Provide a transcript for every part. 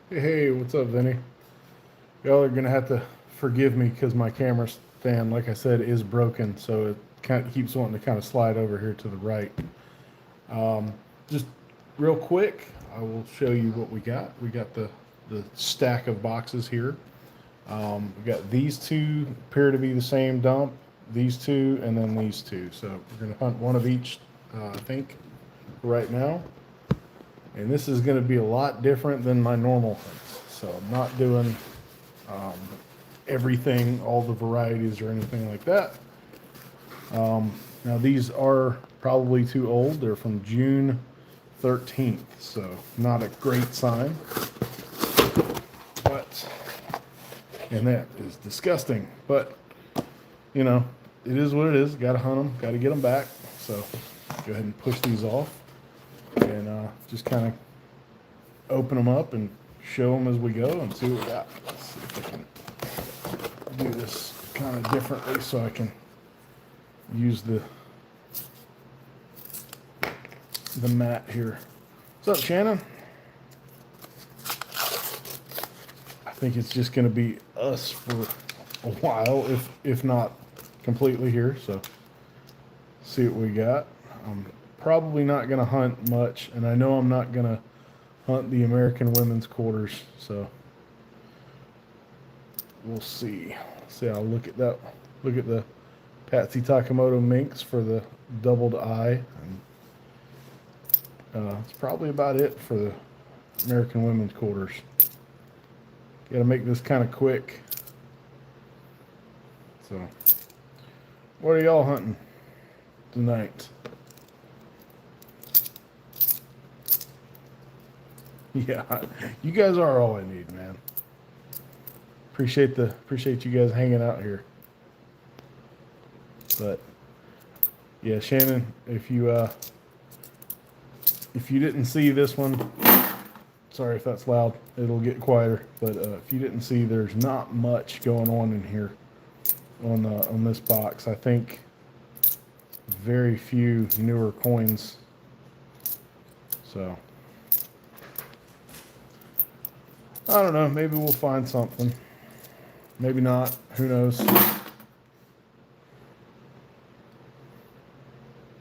Hey, what's up, Vinny? Y'all are gonna have to forgive me because my camera stand, like I said, is broken, so it kind of keeps wanting to kind of slide over here to the right. Just real quick, I will show you what we got. We got the stack of boxes here. We got these two appear to be the same dump, these two, and then these two. So we're gonna hunt one of each, I think, right now. And this is gonna be a lot different than my normal hunts. So I'm not doing um, everything, all the varieties or anything like that. Now these are probably too old. They're from June 13th, so not a great sign. But, and that is disgusting. But, you know, it is what it is. Got to hunt them, got to get them back. So go ahead and push these off and just kind of open them up and show them as we go and see what we got. Let's see if I can do this kind of differently so I can use the mat here. What's up, Shannon? I think it's just going to be us for a while, if not completely here. So see what we got. I'm probably not going to hunt much, and I know I'm not going to hunt the American women's quarters. So we'll see. See, I'll look at that. Look at the Patsy Takamoto minks for the doubled eye. And it's probably about it for the American women's quarters. Got to make this kind of quick. So, what are y'all hunting tonight? Yeah, you guys are all I need, man. Appreciate you guys hanging out here. But yeah, Shannon, if you didn't see this one, sorry if that's loud. It'll get quieter. But if you didn't see, there's not much going on in here on this box. I think very few newer coins. So I don't know. Maybe we'll find something. Maybe not. Who knows?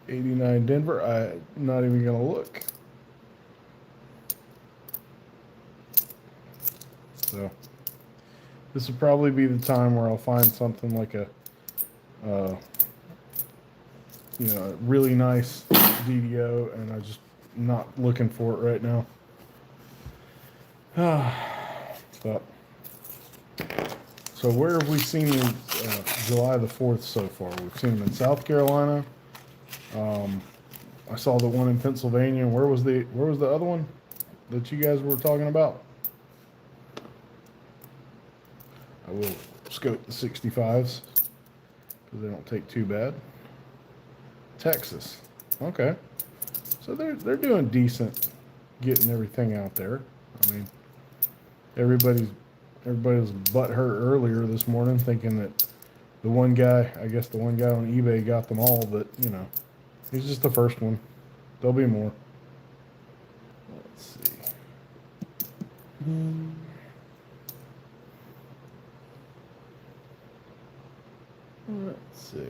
89 Denver. I'm not even gonna look. So this will probably be the time where I'll find something like a, a really nice DDO, and I'm just not looking for it right now. But so where have we seen July the 4th so far? We've seen them in South Carolina. I saw the one in Pennsylvania. Where was the other one that you guys were talking about? I will scope the 65s because they don't take too bad. Texas. Okay. So they're doing decent getting everything out there. I mean, everybody was butthurt earlier this morning thinking that the one guy on eBay got them all, but he's just the first one. There'll be more. Let's see. Let's see.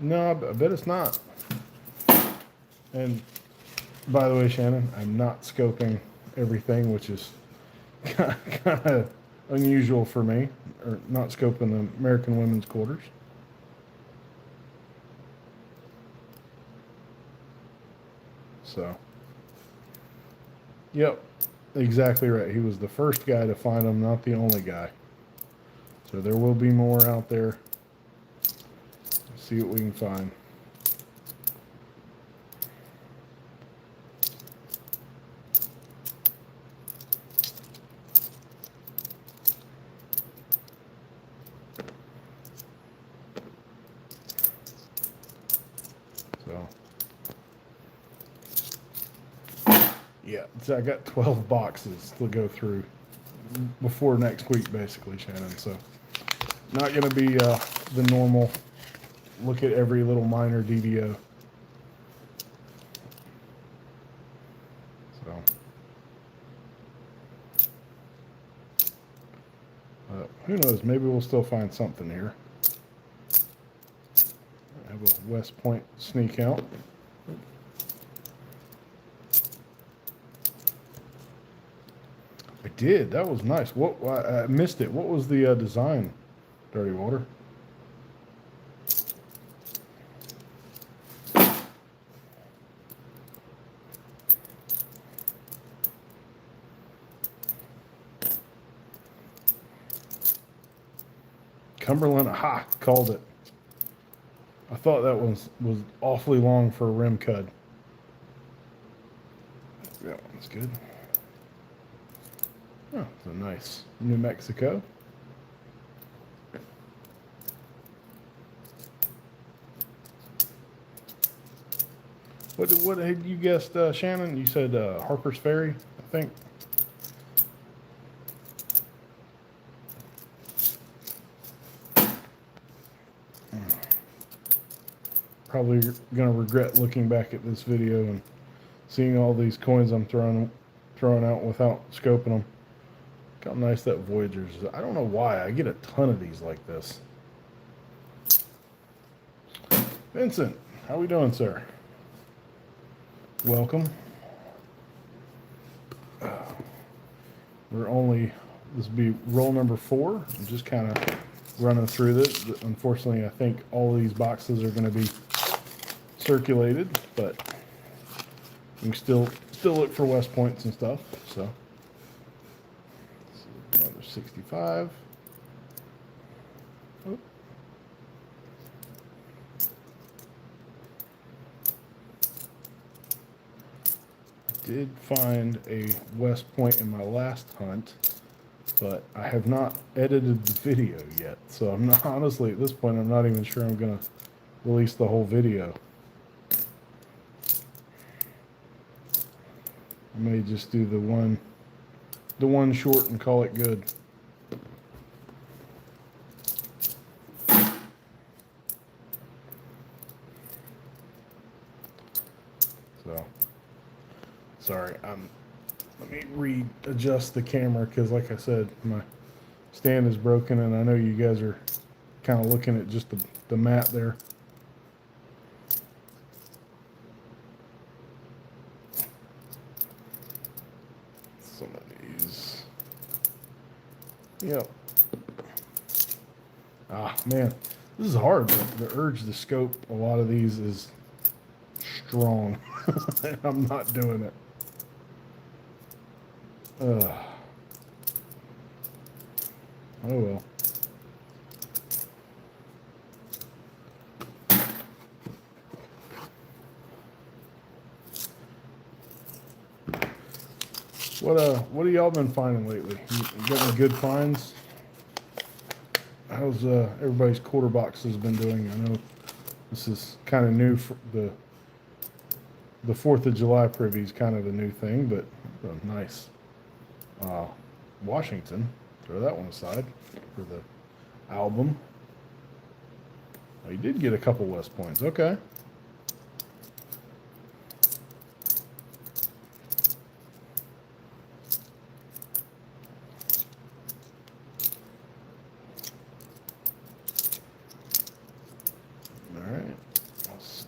No, I bet it's not. And by the way, Shannon, I'm not scoping everything, which is kind of unusual for me, or not scoping the American women's quarters. So, yep, exactly right. He was the first guy to find them, not the only guy. So there will be more out there. Let's see what we can find. So, yeah, so I got 12 boxes to go through before next week, basically, Shannon. So, not going to be the normal look at every little minor DDO. So, Who knows? Maybe we'll still find something here. I have a West Point sneak out. I did. That was nice. What? I missed it. What was the design, Dirty Water? Cumberland, aha, called it. I thought that was awfully long for a rim cud. That one's good. Oh, it's a nice New Mexico. What had you guessed, Shannon? You said Harper's Ferry, I think. Probably gonna regret looking back at this video and seeing all these coins I'm throwing out without scoping them. Look how nice that Voyager's is. I don't know why I get a ton of these like this. Vincent, how we doing, sir? Welcome. This will be roll number 4. I'm just kind of running through this. Unfortunately, I think all of these boxes are going to be circulated, but you can still look for West Points and stuff. So another 65. Oh. I did find a West Point in my last hunt, but I have not edited the video yet. So I'm not, honestly, at this point, I'm not even sure I'm going to release the whole video. I may just do the one short and call it good. So, sorry, let me readjust the camera because, like I said, my stand is broken, and I know you guys are kind of looking at just the mat there. Some of these. Yep. Ah, man, this is hard. The urge to scope a lot of these is strong. I'm not doing it. Oh well. What have y'all been finding lately? You got any good finds? How's everybody's quarter boxes been doing? I know this is kind of new for the 4th of July privy is kind of a new thing, but nice. Washington, throw that one aside for the album. Oh, you did get a couple West Points. Okay. All right. Let's see.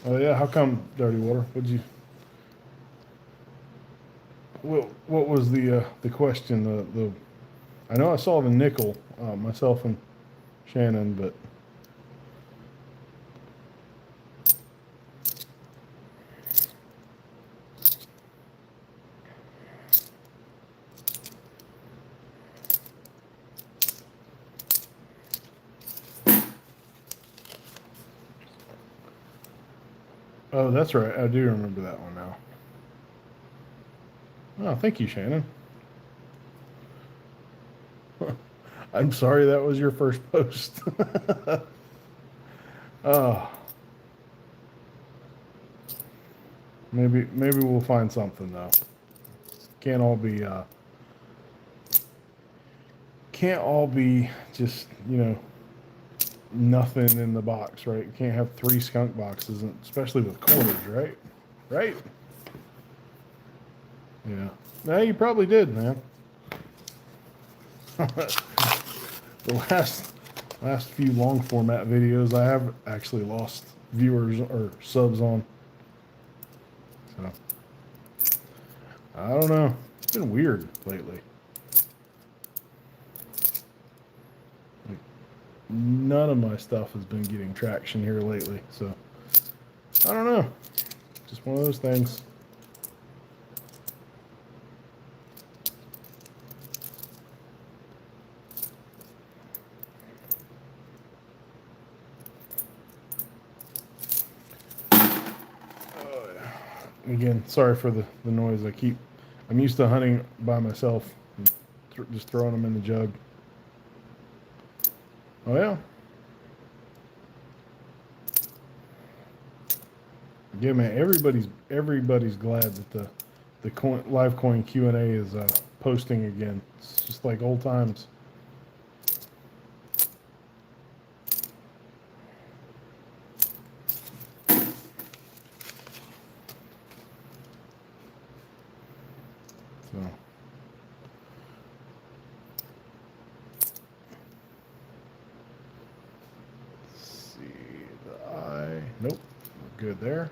Oh yeah, how come, Dirty Water? What was the question? I know I saw the nickel, myself and Shannon, but oh, that's right. I do remember that one now. Oh, thank you, Shannon. I'm sorry that was your first post. Oh, maybe we'll find something though. Can't all be just, nothing in the box, right? You can't have 3 skunk boxes, especially with quarters, right? Right? Yeah. No, you probably did, man. The last few long format videos I have actually lost viewers or subs on. So I don't know. It's been weird lately. Like, none of my stuff has been getting traction here lately. So I don't know. Just one of those things. Again, sorry for the noise. I'm used to hunting by myself and just throwing them in the jug. Oh yeah. Yeah, man. Everybody's glad that the live coin Q&A is posting again. It's just like old times. So. Let's see the eye. Nope. We're good there.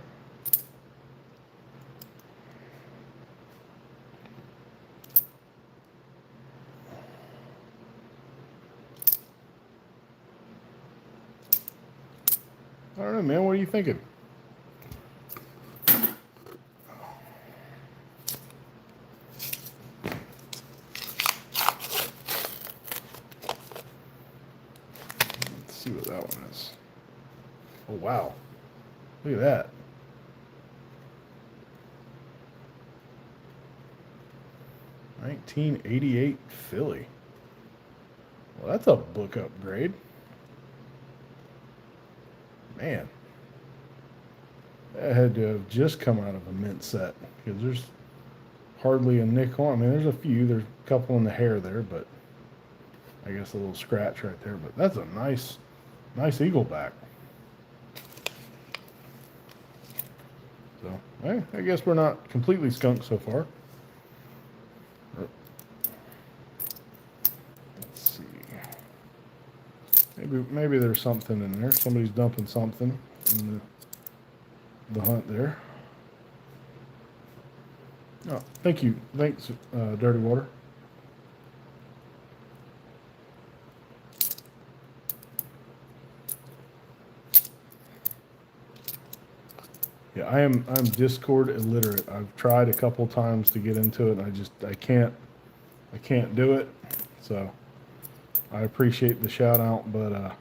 I don't know, man. What are you thinking? Let's see what that one is. Oh, wow. Look at that. $1988 Philly. Well, that's a book upgrade. Man. That had to have just come out of a mint set because there's hardly a nick on. I mean, there's a few. There's a couple in the hair there, but I guess a little scratch right there. But that's a nice eagle back. So, I guess we're not completely skunked so far. Let's see. Maybe there's something in there. Somebody's dumping something in the hunt there. Oh, thank you. Thanks, Dirty Water. Yeah, I'm Discord illiterate. I've tried a couple times to get into it, and I can't do it. So I appreciate the shout out, but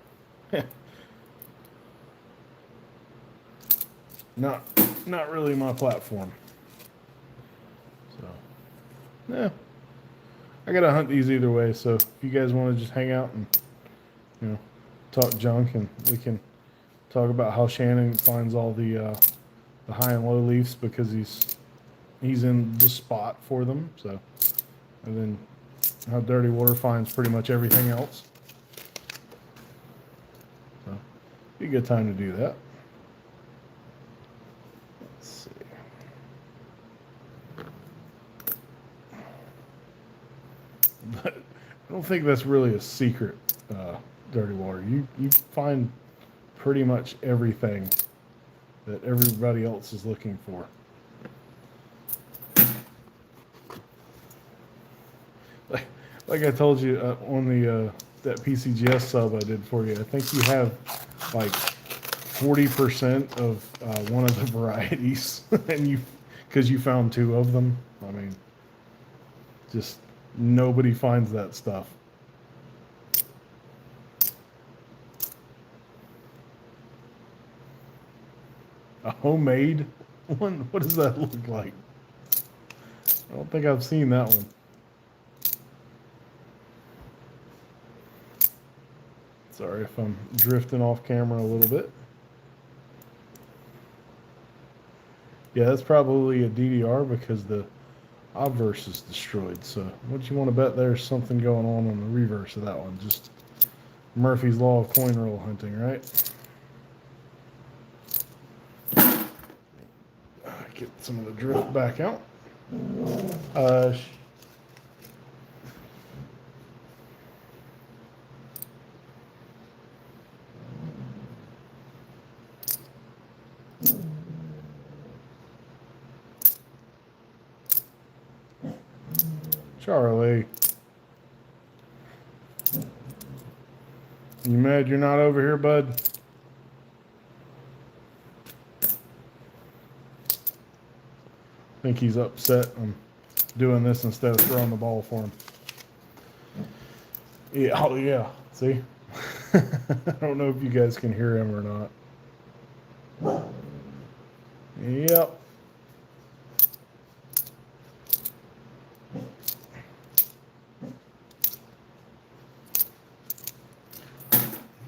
not really my platform. So yeah, I gotta hunt these either way. So if you guys want to just hang out and talk junk, and we can talk about how Shannon finds all the high and low leaves because he's in the spot for them. So, and then how Dirty Water finds pretty much everything else. So, be a good time to do that. Let's see. But I don't think that's really a secret, Dirty Water. You find pretty much everything that everybody else is looking for. Like I told you on the that PCGS sub I did for you, I think you have like 40% of one of the varieties, and because you found 2 of them. I mean, just nobody finds that stuff. A homemade one? What does that look like? I don't think I've seen that one. Sorry if I'm drifting off camera a little bit. Yeah, that's probably a DDR because the obverse is destroyed. So what you want to bet there's something going on the reverse of that one. Just Murphy's Law of coin roll hunting, right? Get some of the drift back out. Charlie. You mad you're not over here, bud? I think he's upset I'm doing this instead of throwing the ball for him. Yeah, oh yeah, see? I don't know if you guys can hear him or not. Yep.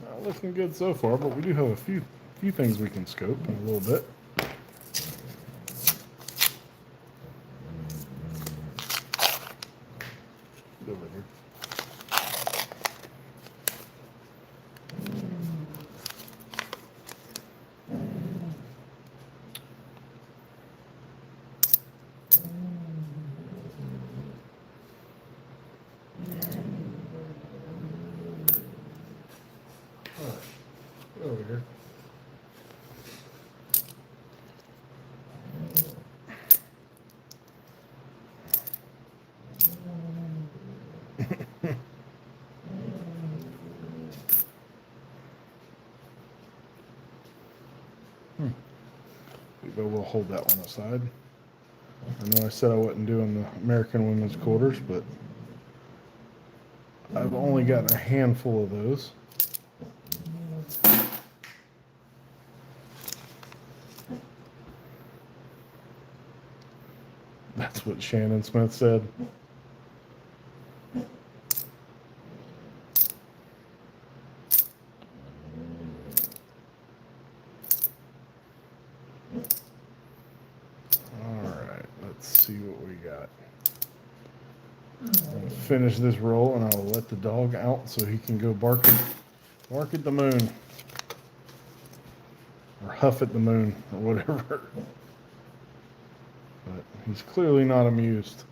Not looking good so far, but we do have a few things we can scope in a little bit. Over here. Over here. But we'll hold that one aside. I know I said I wasn't doing the American women's quarters, but I've only gotten a handful of those. That's what Shannon Smith said. Alright, let's see what we got. I'll finish this roll and I'll let the dog out so he can go bark at the moon. Or huff at the moon, or whatever. But he's clearly not amused.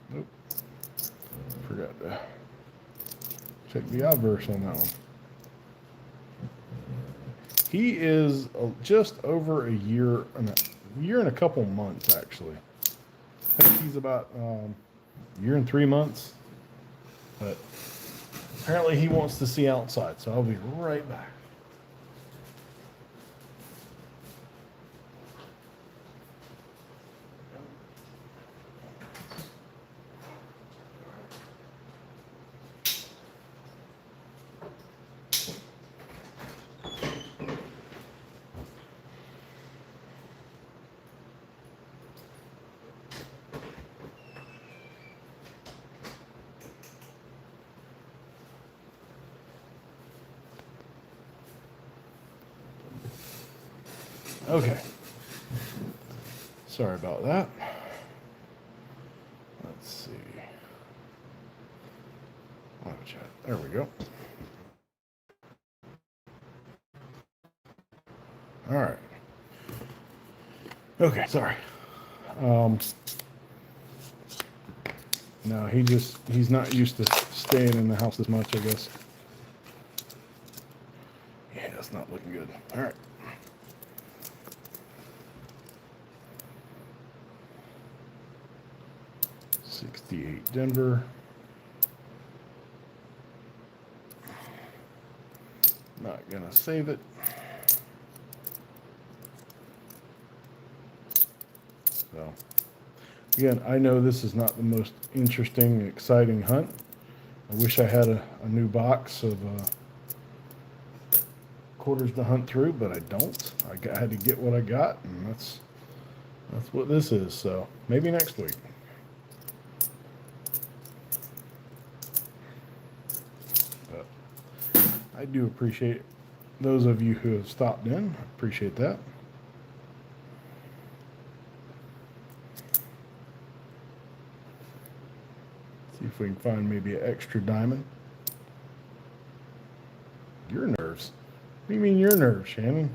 Nope. Forgot to check the obverse on that one. He is just over a year and a couple months, actually. I think he's about a year and 3 months. But apparently he wants to see outside, so I'll be right back. Okay. Sorry about that. Let's see. There we go. All right. Okay, sorry. No, he's not used to staying in the house as much, I guess. Yeah, that's not looking good. All right. '68 Denver. Not gonna save it. So, again, I know this is not the most interesting, exciting hunt. I wish I had a new box of quarters to hunt through, but I don't. I had to get what I got, and that's what this is. So maybe next week. But I do appreciate those of you who have stopped in. I appreciate that. if we can find maybe an extra diamond. Your nerves? What do you mean your nerves, Shannon?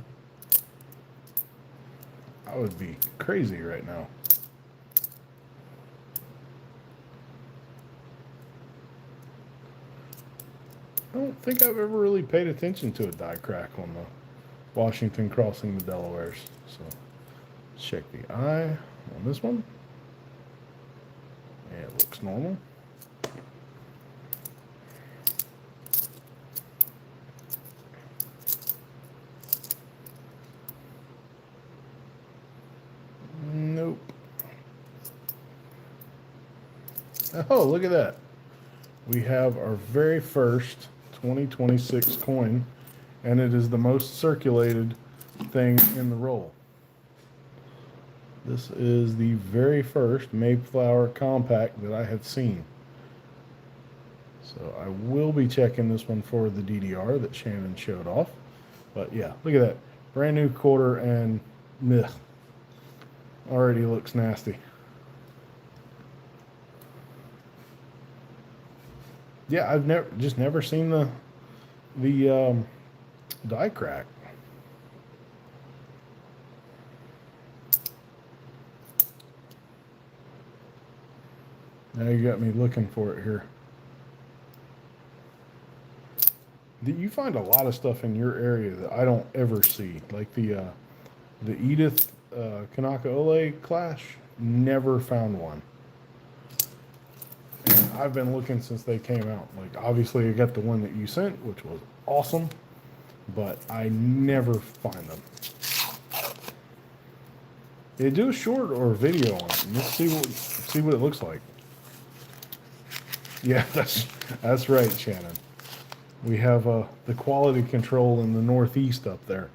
I would be crazy right now. I don't think I've ever really paid attention to a die crack on the Washington crossing the Delawares. So let's check the eye on this one. Yeah, it looks normal. Nope. Oh, look at that. We have our very first 2026 coin, and it is the most circulated thing in the roll. This is the very first Mayflower compact that I have seen. So I will be checking this one for the DDR that Shannon showed off. But yeah, look at that. Brand new quarter, and ugh, already looks nasty. Yeah, I've never seen the die crack. Now you got me looking for it here. You find a lot of stuff in your area that I don't ever see, like the Edith Kanaka-Ole clash. Never found one. And I've been looking since they came out. Like, obviously I got the one that you sent, which was awesome, but I never find them. They do a short or a video on it. Let's see what it looks like. Yeah, that's right, Shannon. We have the quality control in the Northeast up there,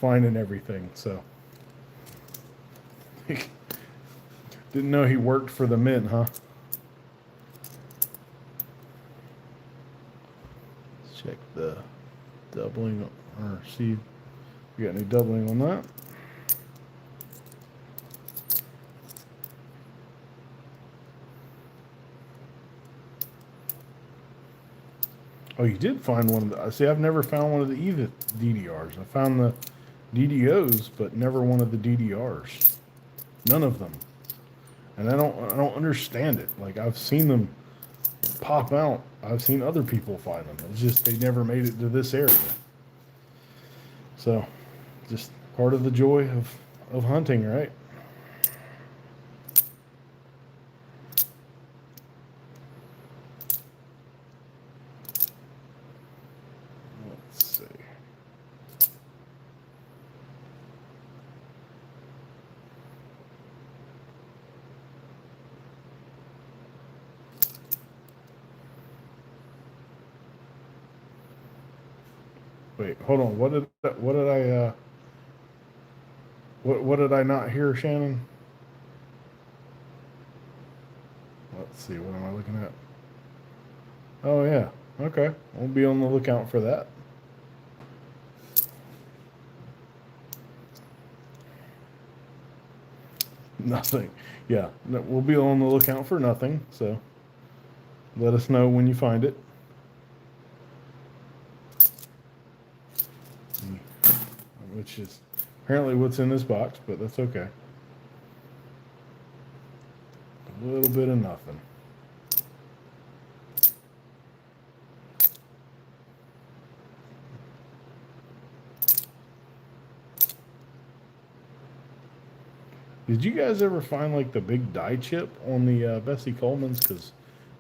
finding everything. So didn't know he worked for the Mint, huh? Let's check the doubling, or see if we got any doubling on that. Oh, you did find one of the. See, I've never found one of the Edith DDRs. I found the DDOs, but never one of the DDRs. None of them. And I don't understand it. Like, I've seen them pop out. I've seen other people find them. It's just they never made it to this area. So, just part of the joy of hunting, right? Let's see. Wait, hold on. What did I not hear, Shannon? Let's see. What am I looking at? Oh yeah. Okay. We'll be on the lookout for that. Nothing. Yeah. We'll be on the lookout for nothing. So let us know when you find it. Which is apparently what's in this box, but that's okay. A little bit of nothing. Did you guys ever find like the big die chip on the Bessie Coleman's? Because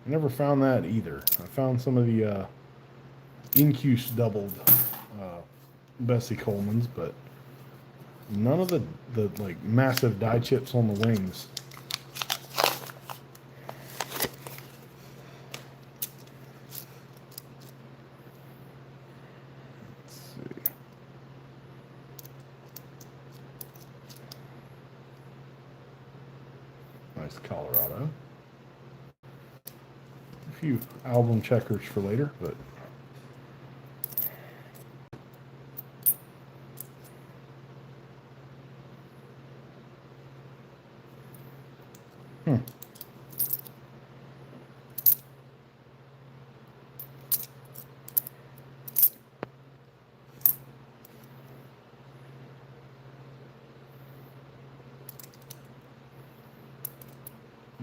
I never found that either. I found some of the Incuse doubled Bessie Coleman's, but none of the like massive die chips on the wings. Let's see. Nice Colorado. A few album checkers for later, but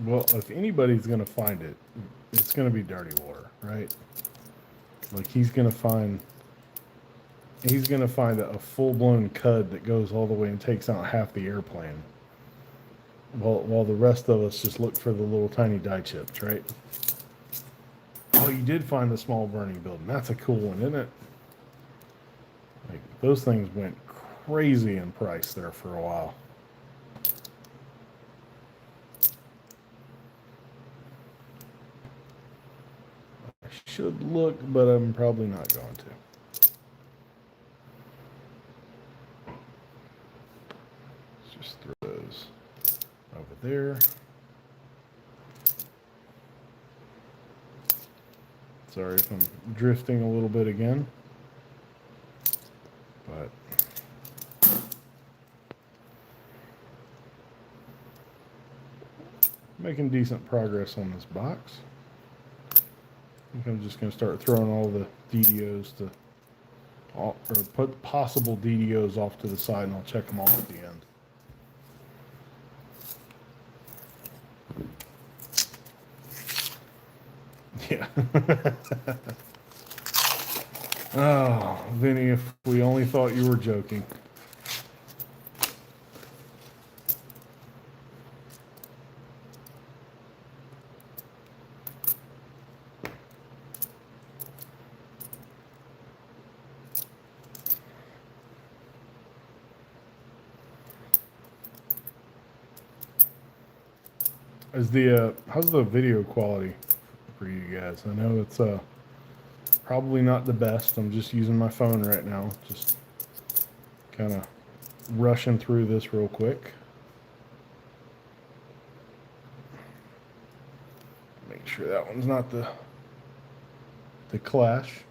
Well, if anybody's gonna find it, it's gonna be Dirty Water, right? Like he's gonna find a full blown cud that goes all the way and takes out half the airplane. While the rest of us just look for the little tiny die chips, right? Oh, you did find the small burning building. That's a cool one, isn't it? Like those things went crazy in price there for a while. I should look, but I'm probably not going to. Let's just throw those over there. Sorry if I'm drifting a little bit again, but making decent progress on this box. I think I'm just going to start throwing all the DDOs or put possible DDOs off to the side, and I'll check them all at the end. Yeah. Oh, Vinny, if we only thought you were joking. How's the video quality for you guys? I know it's probably not the best. I'm just using my phone right now, just kind of rushing through this real quick. Make sure that one's not the Clash,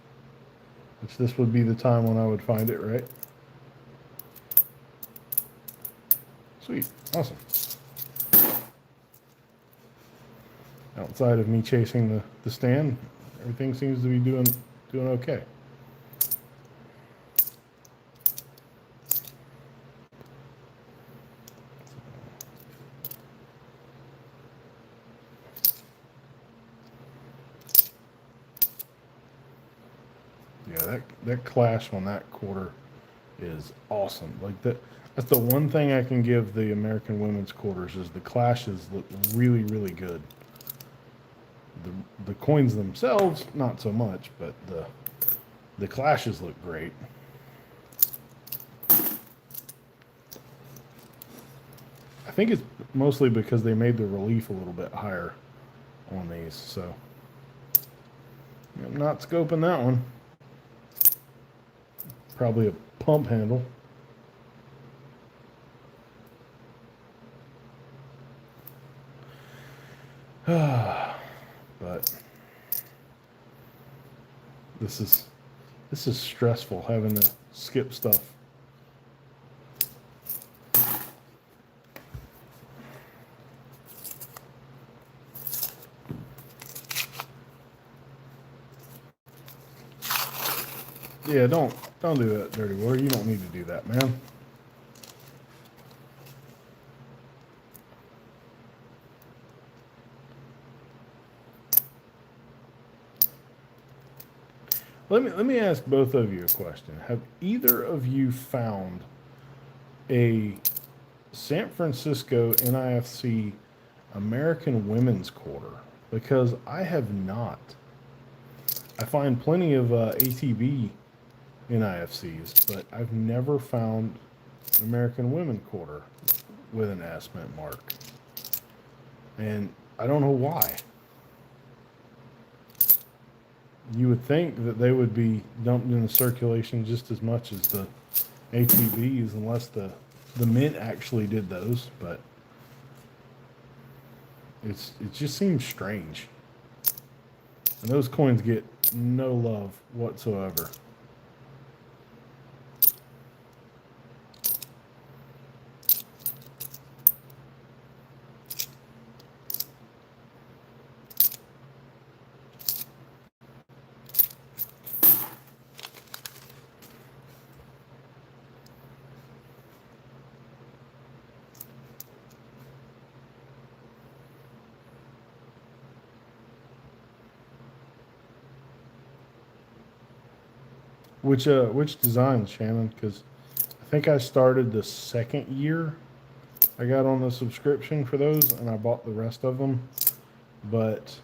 which this would be the time when I would find it, right? Sweet, awesome. Outside of me chasing the stand, everything seems to be doing okay. Yeah, that Clash on that quarter is awesome. Like that's the one thing I can give the American women's quarters is the Clashes look really, really good. The coins themselves, not so much, but the Clashes look great. I think it's mostly because they made the relief a little bit higher on these, so I'm not scoping that one. Probably a pump handle. But this is stressful having to skip stuff. Yeah, don't do that, Dirty Water. You don't need to do that, man. Let me ask both of you a question. Have either of you found a San Francisco NIFC American Women's Quarter? Because I have not. I find plenty of ATV NIFCs, but I've never found an American Women Quarter with an S mint mark. And I don't know why. You would think that they would be dumped into circulation just as much as the ATVs, unless the mint actually did those, but it just seems strange. And those coins get no love whatsoever. Which designs, Shannon? Because I think I started the second year I got on the subscription for those, and I bought the rest of them. But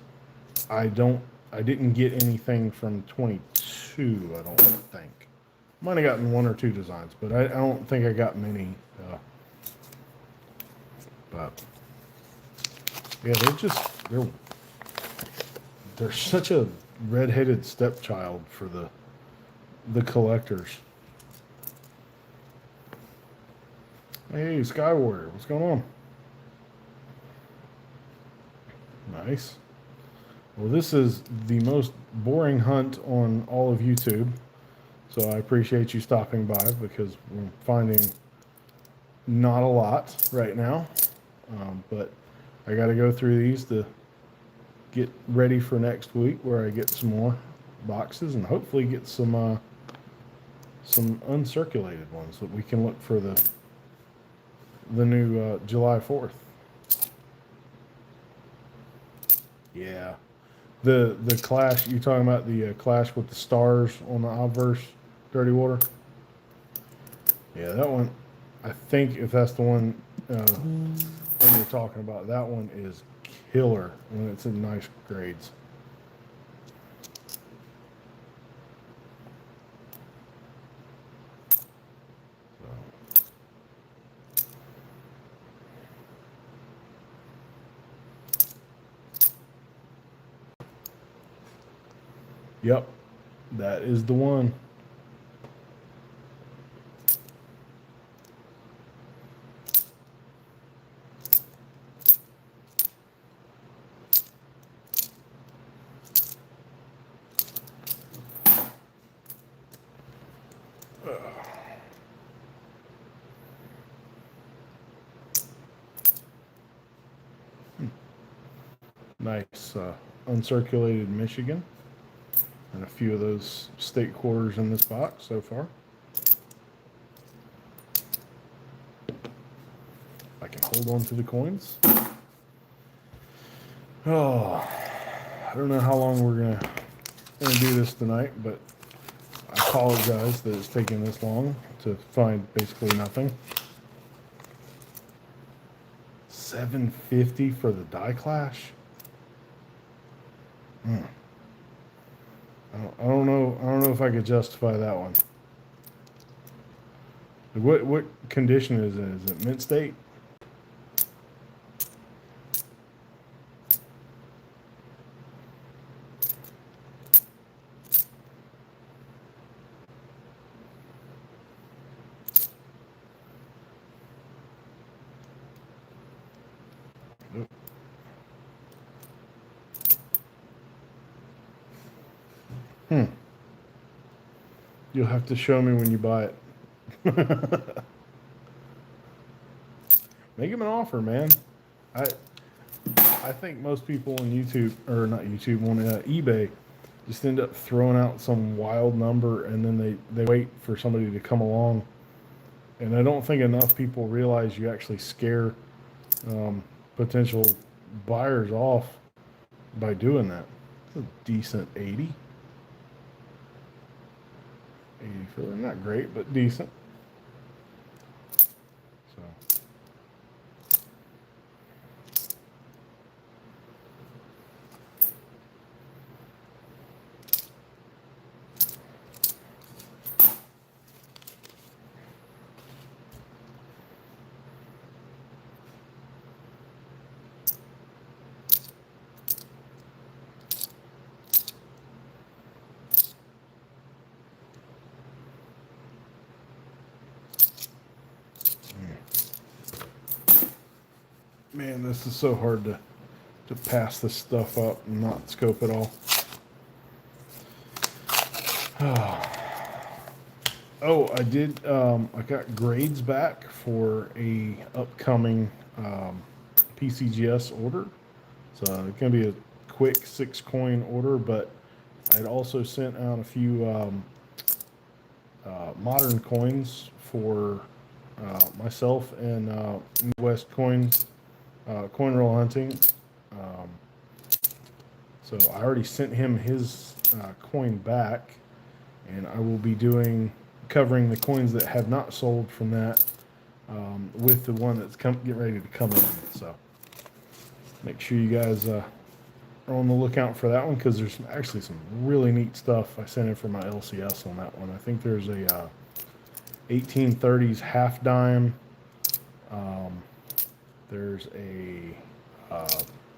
I didn't get anything from 22. I don't think. Might have gotten one or two designs, but I don't think I got many. But yeah, they're such a redheaded stepchild for the collectors. Hey, Sky Warrior, what's going on? Nice. Well, this is the most boring hunt on all of YouTube, so I appreciate you stopping by because we're finding not a lot right now, but I got to go through these to get ready for next week where I get some more boxes and hopefully get some uncirculated ones that we can look for the new July 4th. Yeah. The clash, you talking about the clash with the stars on the obverse Dirty Water? Yeah, that one, I think if that's the one when you're talking about, that one is killer when it's in nice grades. Yep, that is the one. Nice uncirculated Michigan. And a few of those state quarters in this box so far. I can hold on to the coins. Oh, I don't know how long we're gonna do this tonight, but I apologize that it's taking this long to find basically nothing. $750 for the die clash. I don't know if I could justify that one. What condition is it? Is it mint state? You'll have to show me when you buy it. Make him an offer, man. I think most people on YouTube, or not YouTube, on eBay, just end up throwing out some wild number and then they wait for somebody to come along. And I don't think enough people realize you actually scare potential buyers off by doing that. It's a decent 80. 84, not great, but decent. So. Man, this is so hard to pass this stuff up and not scope it all. Oh, I did. I got grades back for a upcoming PCGS order. So it's gonna be a quick 6-coin order, but I'd also sent out a few modern coins for myself and Midwest Coins. Coin roll hunting. So I already sent him his coin back, and I will be covering the coins that have not sold from that with the one that's getting ready to come in. So make sure you guys are on the lookout for that one, because there's actually some really neat stuff I sent in for my LCS on that one. I think there's a 1830s half dime. There's a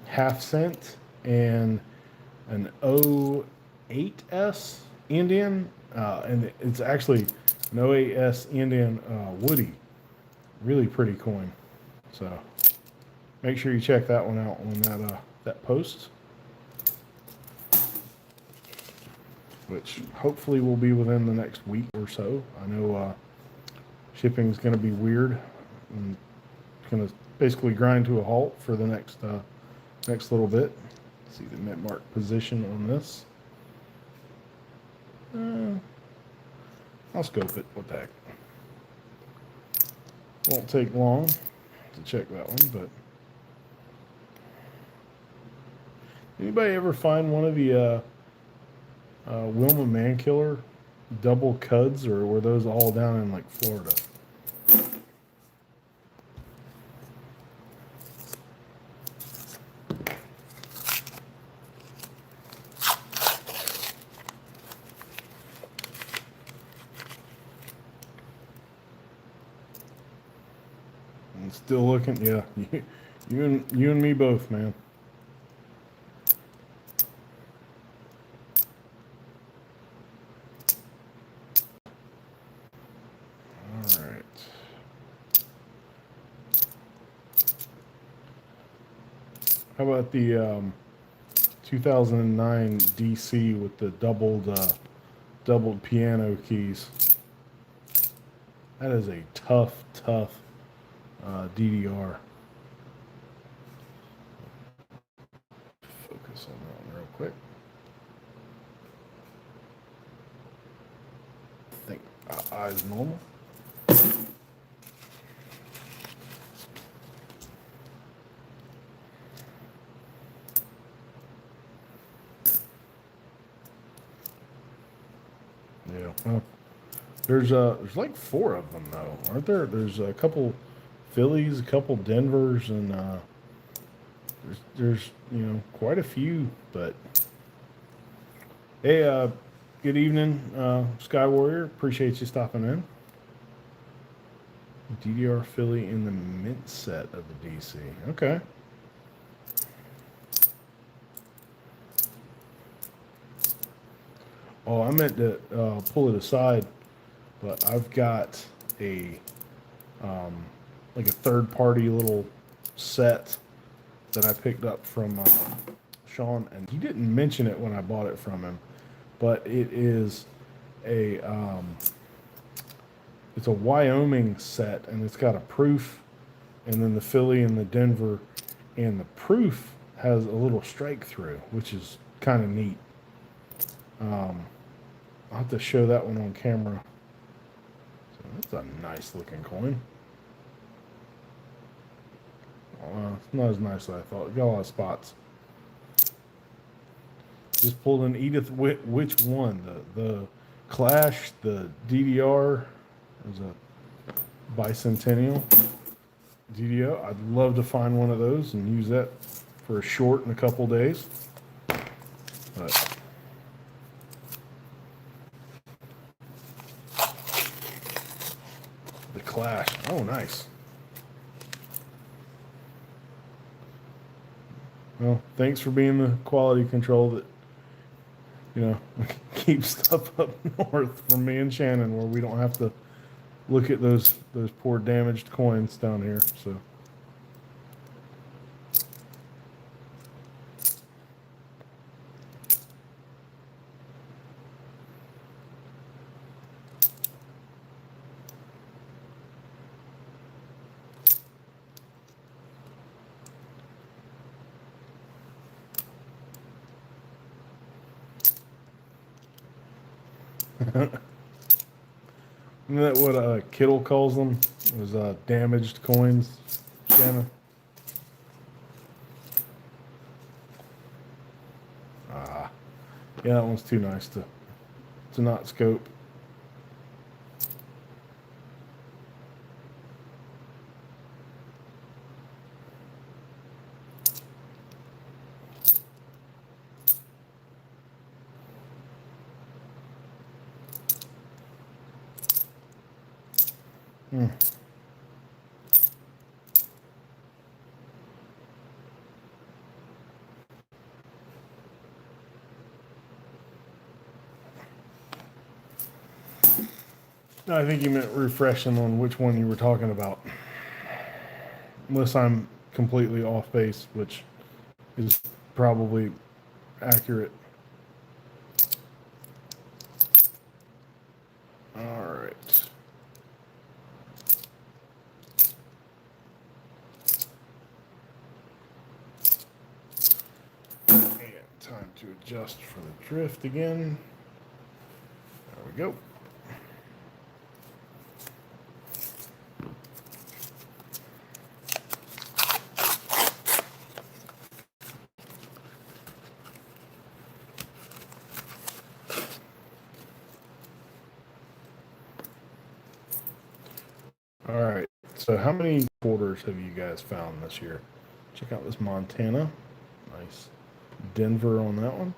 half cent and an 08S Indian, and it's actually an 08S Indian Woody. Really pretty coin. So make sure you check that one out on that post, which hopefully will be within the next week or so. I know shipping's going to be weird and going to basically grind to a halt for the next little bit. See the mint mark position on this. I'll scope it. What the heck? Won't take long to check that one, but anybody ever find one of the Wilma Mankiller double cuds, or were those all down in like Florida? I'm still looking. Yeah, you and me both, man. All right. How about the 2009 DC with the doubled piano keys? That is a tough DDR. Focus on that one real quick. I think eyes normal. Yeah. Well, there's like 4 of them though, aren't there? There's a couple Phillies, a couple Denvers, and there's quite a few. But hey, good evening, Sky Warrior. Appreciate you stopping in. DDR Philly in the mint set of the DC. Okay. Oh, I meant to pull it aside, but I've got a like a third-party little set that I picked up from Sean, and he didn't mention it when I bought it from him, but it is it's a Wyoming set, and it's got a proof, and then the Philly and the Denver, and the proof has a little strike through, which is kind of neat. I'll have to show that one on camera. So that's a nice looking coin. It's not as nice as I thought. It got a lot of spots. Just pulled an Edith. Which one? The Clash, the DDR. There's a Bicentennial DDO. I'd love to find one of those and use that for a short in a couple days. But the Clash. Oh, nice. Well, thanks for being the quality control that, keeps stuff up north from me and Shannon, where we don't have to look at those poor damaged coins down here. So. Isn't that what Kittle calls them? It was damaged coins, Shannon? Yeah, that one's too nice to to not scope. Hmm. I think you meant refreshing on which one you were talking about. Unless I'm completely off base, which is probably accurate. All right. And time to adjust for the drift again. There we go. All right. So how many quarters have you guys found this year? Check out this Montana. Nice. Denver on that one.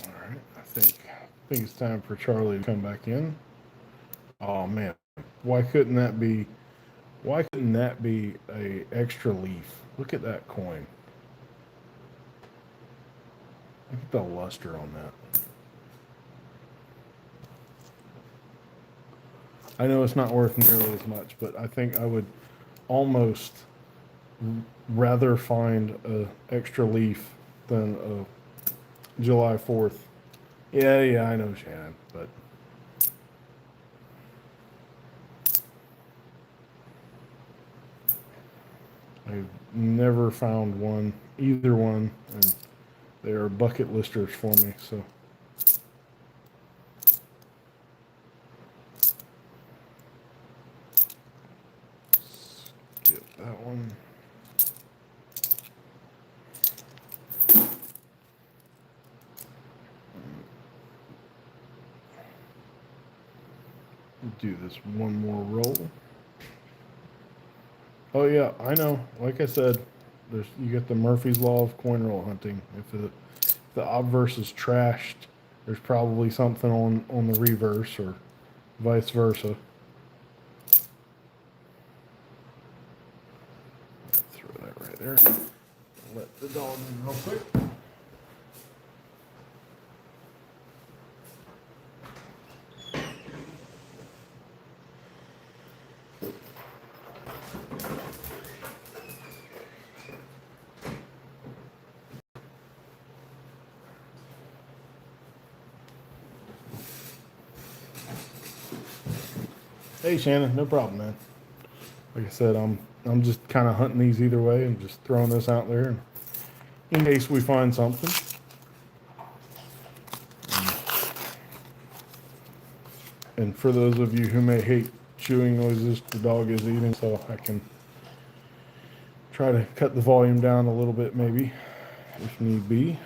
All right. I think it's time for Charlie to come back in. Oh man, why couldn't that be? Why couldn't that be a extra leaf? Look at that coin. Look at the luster on that. I know it's not worth nearly as much, but I think I would almost rather find a extra leaf than a July 4th. Yeah, I know, Shannon, but I've never found one, either one, and they are bucket listers for me. So skip that one. Do this one more roll. Oh yeah, I know. Like I said, there's you get the Murphy's Law of coin roll hunting. If the obverse is trashed, there's probably something on the reverse or vice versa. Throw that right there. Let the dog in real quick. Hey Shannon, no problem, man. Like I said, I'm just kind of hunting these either way and just throwing this out there in case we find something. And for those of you who may hate chewing noises, the dog is eating, so I can try to cut the volume down a little bit maybe if need be.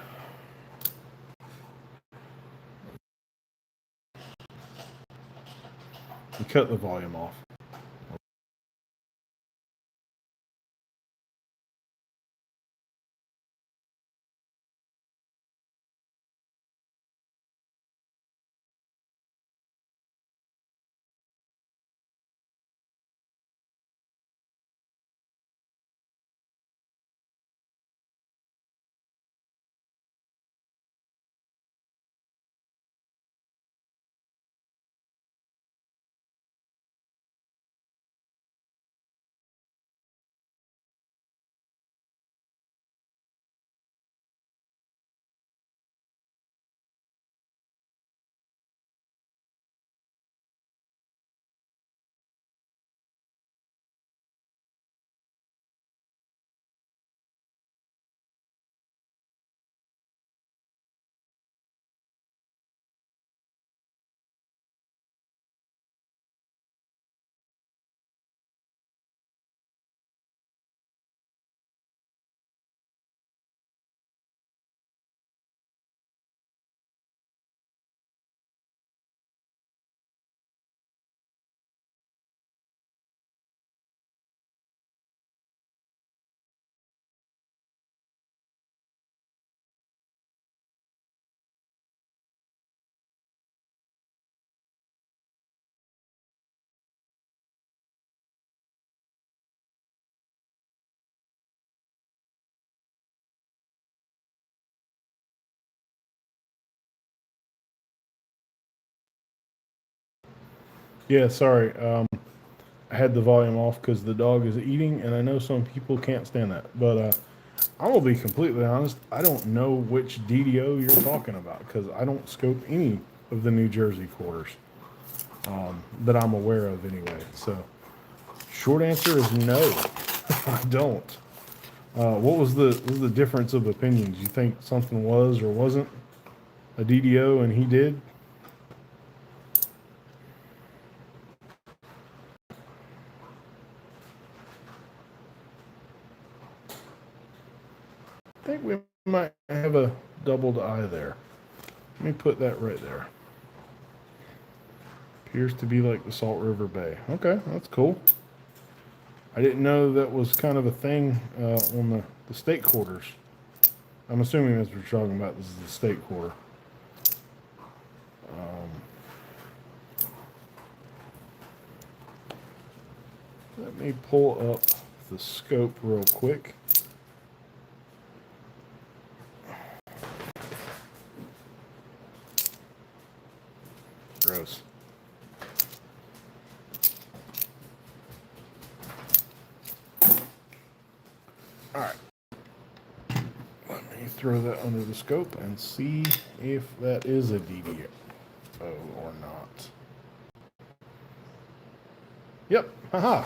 And cut the volume off. Yeah, sorry. I had the volume off because the dog is eating, and I know some people can't stand that. But I'm gonna be completely honest. I don't know which DDO you're talking about because I don't scope any of the New Jersey quarters that I'm aware of, anyway. So, short answer is no. I don't. What was the difference of opinions? You think something was or wasn't a DDO, and he did? I think we might have a doubled eye there. Let me put that right there. Appears to be like the Salt River Bay. Okay, that's cool. I didn't know that was kind of a thing on the state quarters. I'm assuming that's what you're talking about. This is the state quarter. Let me pull up the scope real quick. Gross. All right. Let me throw that under the scope and see if that is a DDO or not. Yep. Haha.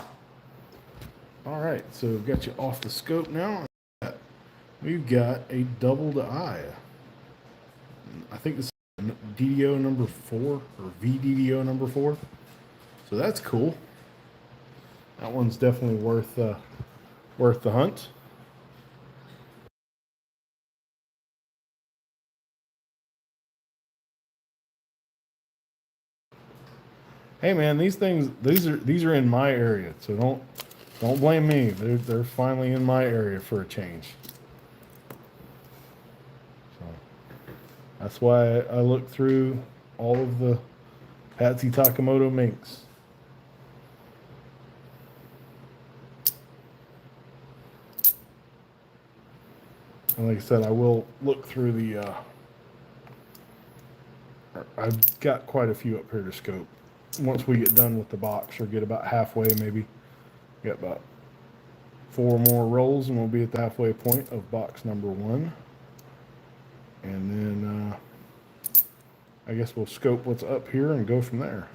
All right. So we've got you off the scope now. We've got a doubled eye. I think this is DDO number 4 or VDDO number 4. So that's cool. That one's definitely worth the hunt. Hey man, these are in my area, so don't blame me. They're finally in my area for a change. So that's why I look through all of the Patsy Takamoto minks. And like I said, I will look through the. I've got quite a few up here to scope. Once we get done with the box, or get about halfway, maybe got about 4 more rolls, and we'll be at the halfway point of box number 1. And then I guess we'll scope what's up here and go from there.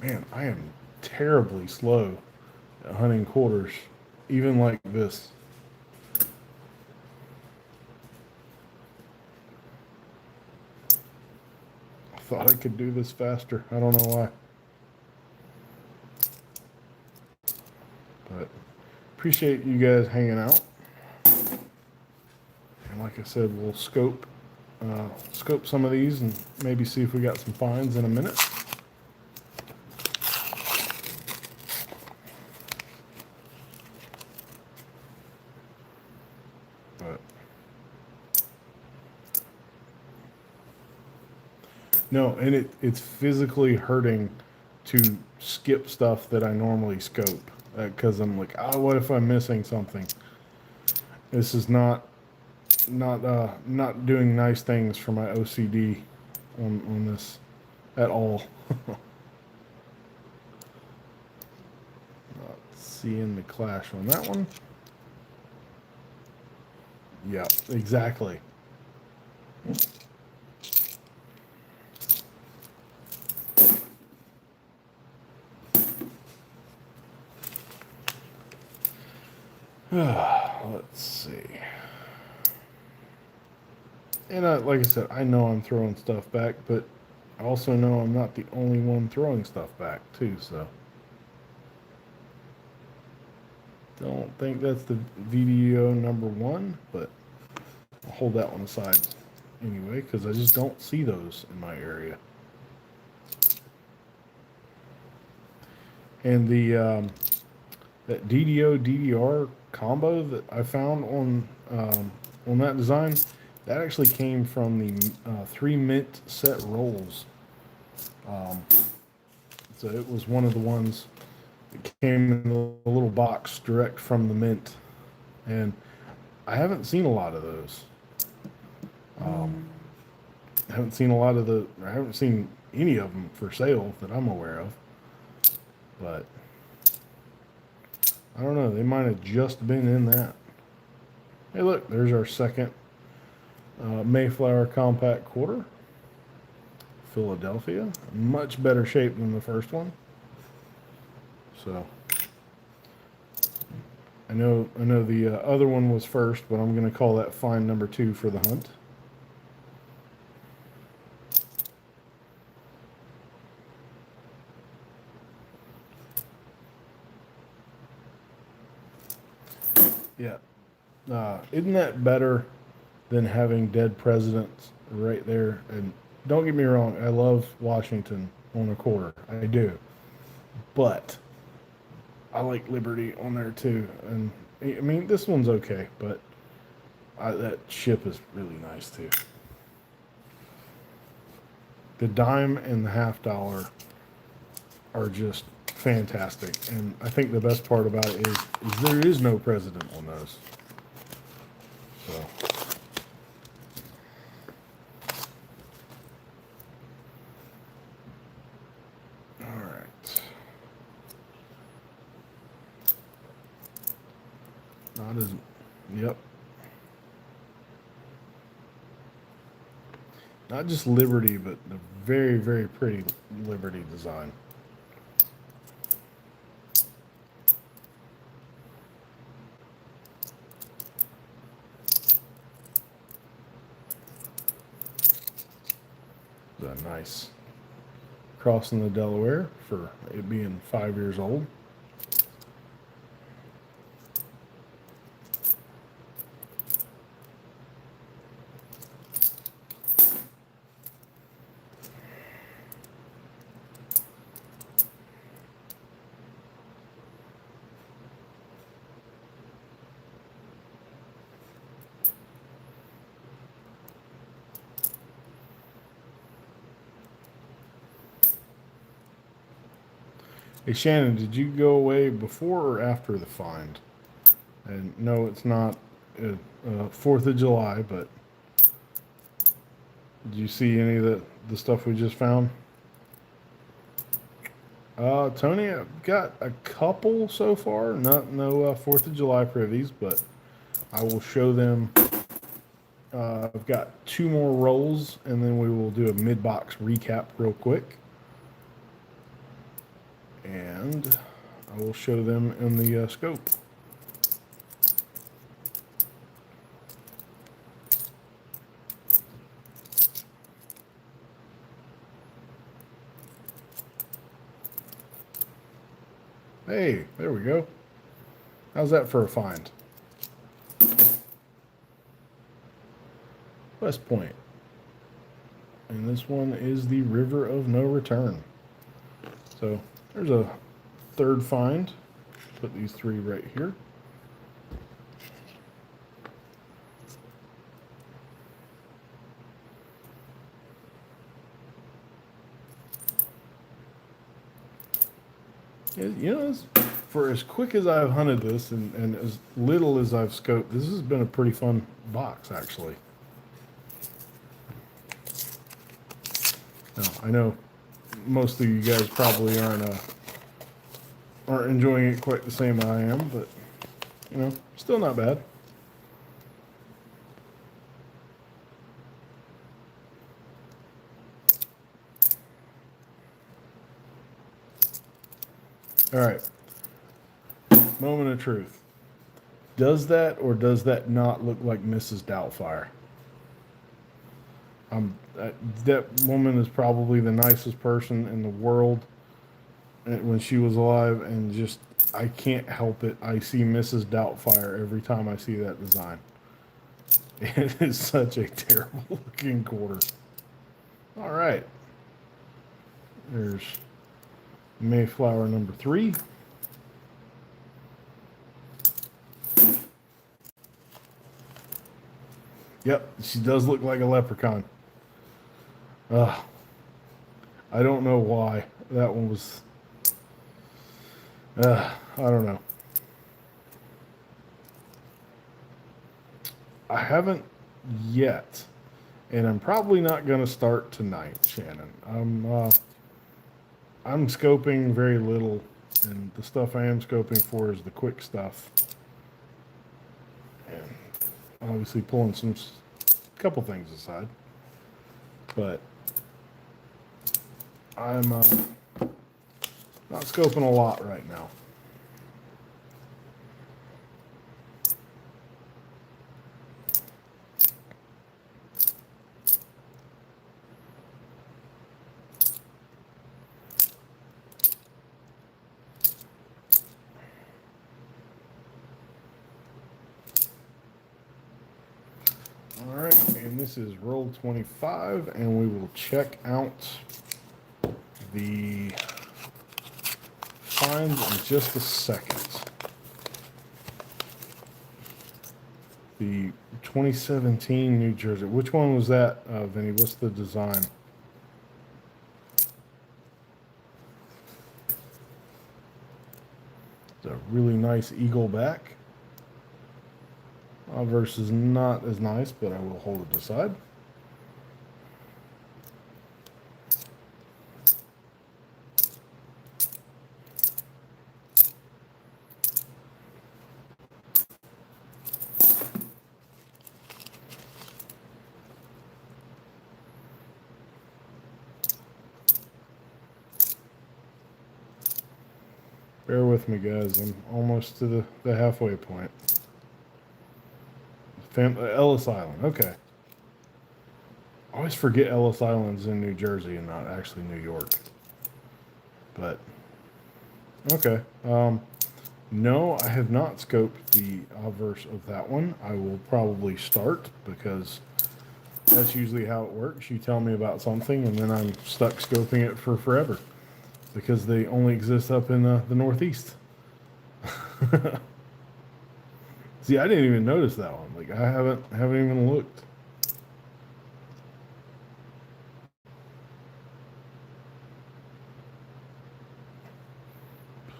Man, I am terribly slow at hunting quarters, even like this. I thought I could do this faster. I don't know why. But appreciate you guys hanging out. And like I said, we'll scope some of these and maybe see if we got some finds in a minute. But no, and it's physically hurting to skip stuff that I normally scope because I'm like, oh, what if I'm missing something? This is not doing nice things for my OCD on this at all. Not seeing the clash on that one. Yeah, exactly. Let's see. And like I said, I know I'm throwing stuff back, but I also know I'm not the only one throwing stuff back too, so. Don't think that's the VDO number 1, but I'll hold that one aside anyway, because I just don't see those in my area. And the that DDO DDR combo that I found on that design, that actually came from the 3 mint set rolls. So it was one of the ones that came in a little box direct from the mint. And I haven't seen a lot of those. I haven't seen a lot of the. I haven't seen any of them for sale that I'm aware of. But I don't know. They might have just been in that. Hey, look, there's our second Mayflower Compact Quarter. Philadelphia. Much better shape than the first one. So I know the other one was first, but I'm going to call that find number 2 for the hunt. Yeah. Isn't that better than having dead presidents right there? And don't get me wrong, I love Washington on a quarter. I do. But I like Liberty on there too. And I mean, this one's okay, but that ship is really nice too. The dime and the $half are just fantastic. And I think the best part about it is there is no president on those. So. All right. Not as, yep. Not just Liberty, but the very, very pretty Liberty design. Nice. Crossing the Delaware for it being 5 years old. Hey Shannon, did you go away before or after the find? And no, it's not 4th of July, but did you see any of the stuff we just found? Tony, I've got a couple so far. No 4th of July privies, but I will show them. I've got 2 more rolls, and then we will do a mid-box recap real quick. And I will show them in the scope. Hey, there we go. How's that for a find? West Point. And this one is the River of No Return. So there's a third find. Put these 3 right here. You know, for as quick as I've hunted this and as little as I've scoped, this has been a pretty fun box, actually. Now, I know most of you guys probably aren't enjoying it quite the same as I am, but, you know, still not bad. All right. Moment of truth. Does that or does that not look like Mrs. Doubtfire? That woman is probably the nicest person in the world when she was alive, and just, I can't help it. I see Mrs. Doubtfire every time I see that design. It is such a terrible looking quarter. All right. There's Mayflower number 3. Yep, she does look like a leprechaun. I don't know why. That one was... I don't know. I haven't yet, and I'm probably not going to start tonight, Shannon. I'm scoping very little, and the stuff I am scoping for is the quick stuff, and obviously pulling some couple things aside. But I'm not scoping a lot right now. All right, and this is roll 25, and we will check out the finds in just a second. The 2017 New Jersey. Which one was that, Vinny? What's the design? It's a really nice eagle back. Versus not as nice, but I will hold it aside. Bear with me, guys. I'm almost to the halfway point. Ellis Island. Okay. I always forget Ellis Island's in New Jersey and not actually New York. But, okay. No, I have not scoped the obverse of that one. I will probably start because that's usually how it works. You tell me about something and then I'm stuck scoping it for forever because they only exist up in the Northeast. See, I didn't even notice that one. Like, I haven't even looked.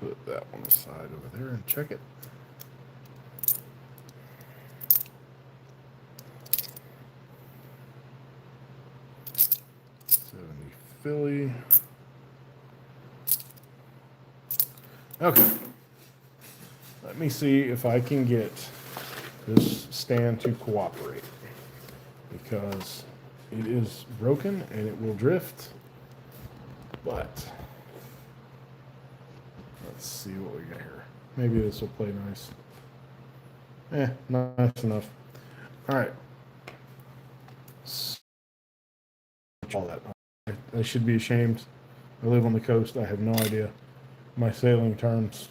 Put that one aside over there and check it. Philly. Okay. Let me see if I can get this stand to cooperate because it is broken and it will drift. But let's see what we got here. Maybe this will play nice. Nice enough. All right. All that. I should be ashamed. I live on the coast. I have no idea my sailing terms.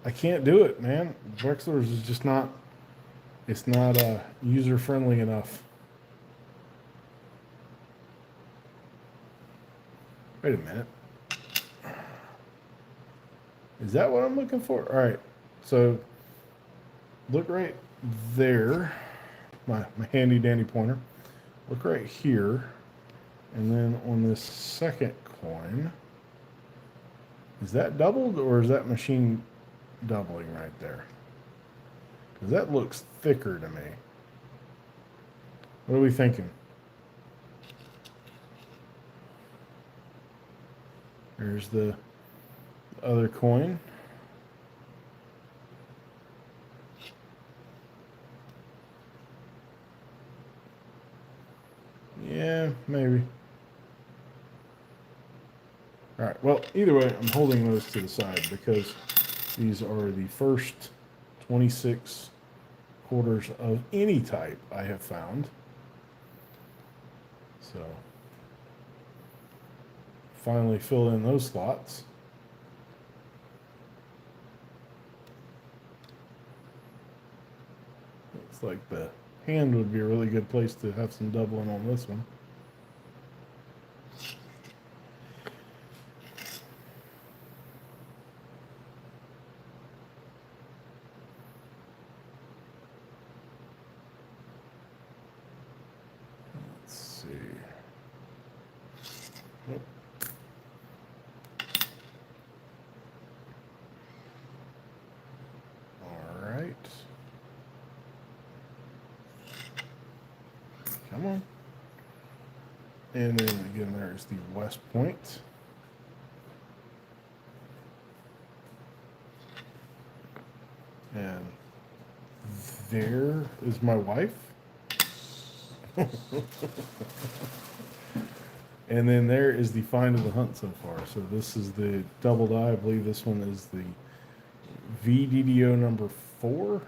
I can't do it, man. Drexler's is just not. It's not user friendly enough. Wait a minute. Is that what I'm looking for? All right. So look right there. My handy dandy pointer. Look right here. And then on this second coin, is that doubled or is that machine doubling right there? Because that looks thicker to me. What are we thinking? There's the other coin. Yeah, maybe. All right, well, either way, I'm holding those to the side because these are the first 26 quarters of any type I have found. So, finally fill in those slots. Looks like the hand would be a really good place to have some doubling on this one. Let's see. Nope. All right. Come on. And then again, there's the West Point. And there is my wife. And then there is the find of the hunt so far. So this is the double die. I believe this one is the VDDO number 4.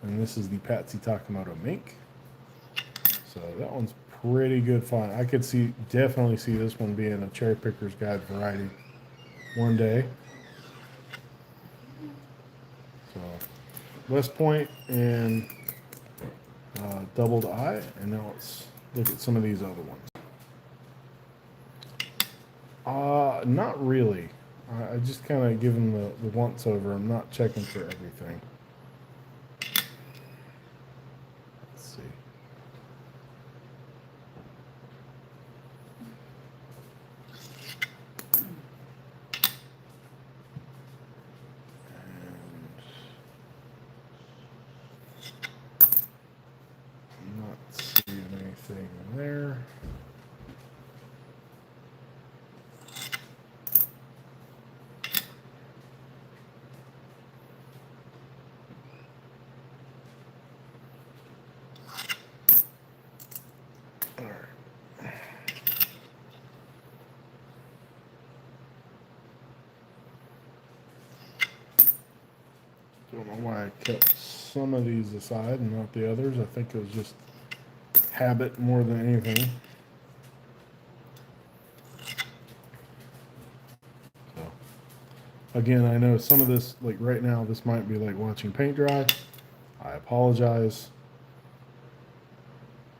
And this is the Patsy Takamoto mink. So that one's pretty good find. I could definitely see this one being a cherry picker's guide variety one day. So West Point and doubled eye, and now let's look at some of these other ones. Not really. I just kind of give them the once over. I'm not checking for everything. Let's see. And I'm not seeing anything there. Don't know why I kept some of these aside and not the others. I think it was just habit more than anything. So, again, I know some of this, like right now, this might be like watching paint dry. I apologize.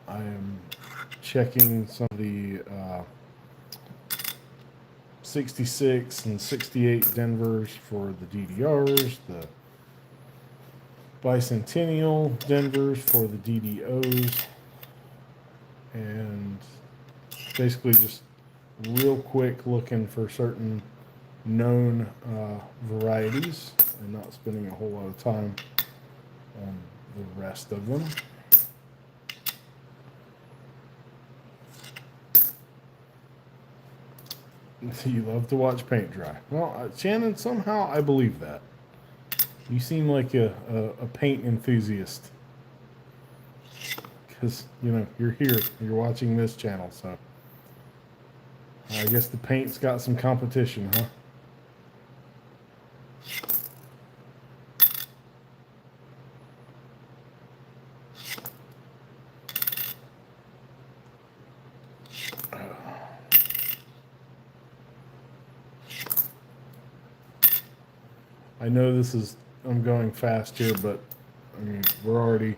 I am checking some of the 66 and 68 Denvers for the DDRs, the Bicentennial Denvers for the DDOs, and basically just real quick looking for certain known varieties and not spending a whole lot of time on the rest of them. You love to watch paint dry. Well, Shannon, somehow I believe that. You seem like a paint enthusiast. Because, you know, you're here. You're watching this channel, so. I guess the paint's got some competition, huh? I know I'm going fast here, but I mean, we're already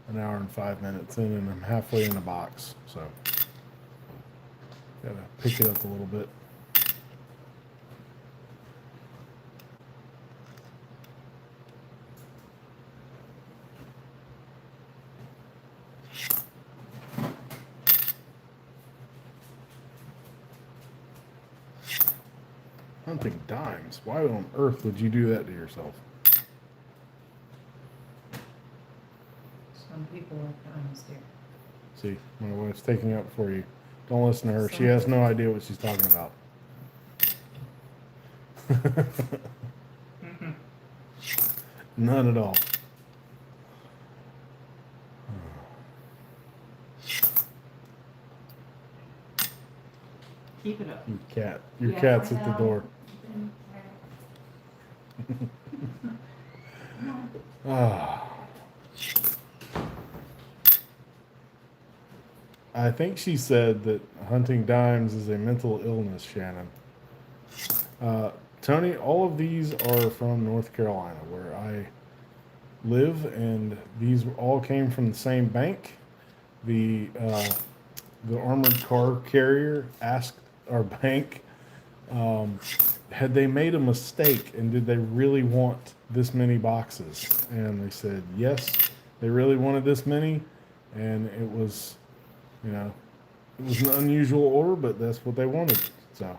an hour and 5 minutes in, and I'm halfway in the box, so gotta pick it up a little bit. Hunting dimes. Why on earth would you do that to yourself? Some people like diamonds here. See, my wife's taking up for you. Don't listen to her. She has no idea what she's talking about. None at all. Keep it up. Your cat's at the door. I think she said that hunting dimes is a mental illness, Shannon. Tony, all of these are from North Carolina, where I live, and these all came from the same bank. The armored car carrier asked our bank, had they made a mistake, and did they really want this many boxes? And they said yes, they really wanted this many, and it was, you know, it was an unusual order, but that's what they wanted. So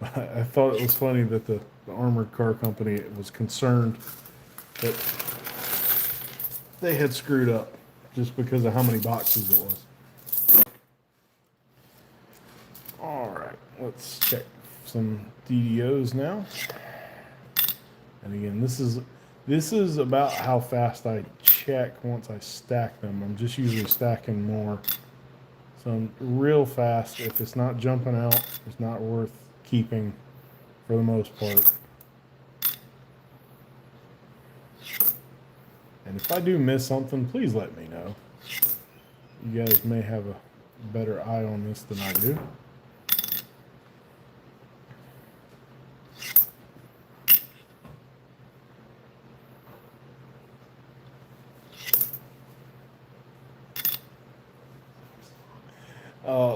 I thought it was funny that the armored car company was concerned that they had screwed up just because of how many boxes it was. All right, let's check some DDOs now. And again, this is about how fast I check once I stack them. I'm just usually stacking more. So I'm real fast. If it's not jumping out, it's not worth keeping for the most part. And if I do miss something, please let me know. You guys may have a better eye on this than I do.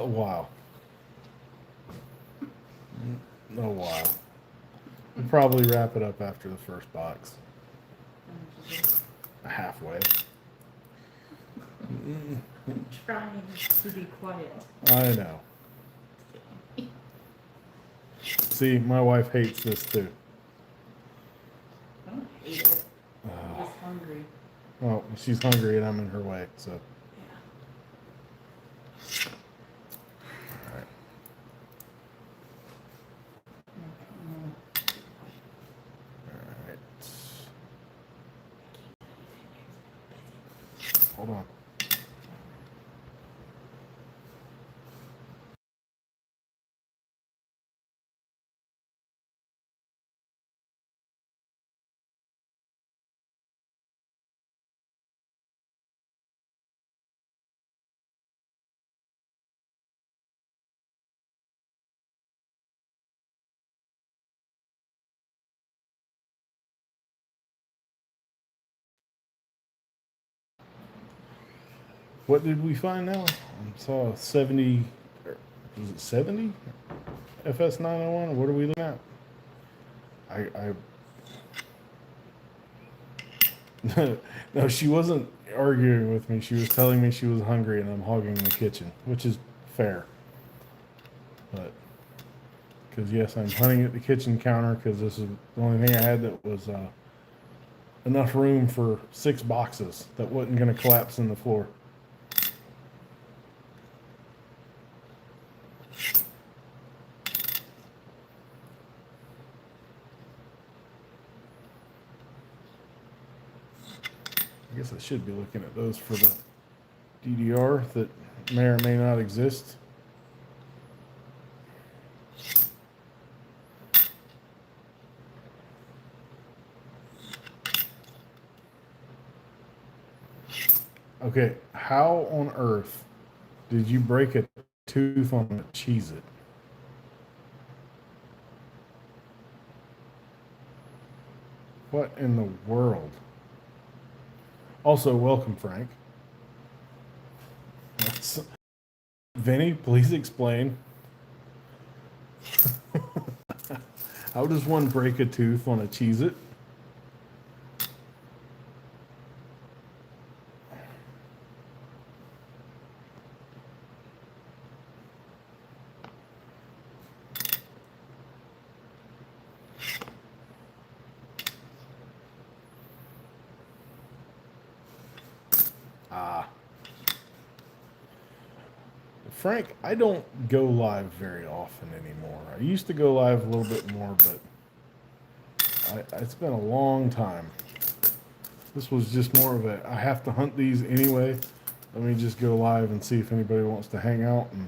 Wow. Oh, wow. We'll probably wrap it up after the first box. Halfway. I'm trying to be quiet. I know. See, my wife hates this too. I don't hate it. I'm just hungry. Well, she's hungry and I'm in her way, so. Yeah. All right. All right. Hold on. What did we find now? I saw 70, was it 70? FS 901? What are we looking at? No, she wasn't arguing with me. She was telling me she was hungry and I'm hogging the kitchen, which is fair. But, because yes, I'm hunting at the kitchen counter because this is the only thing I had that was enough room for 6 boxes that wasn't going to collapse in the floor. I guess I should be looking at those for the DDR that may or may not exist. Okay, how on earth did you break a tooth on a Cheez-It? What in the world? Also, welcome, Frank. Vinny, please explain. How does one break a tooth on a Cheez-It? Frank, I don't go live very often anymore. I used to go live a little bit more, but it's been a long time. This was just more of a, I have to hunt these anyway. Let me just go live and see if anybody wants to hang out and,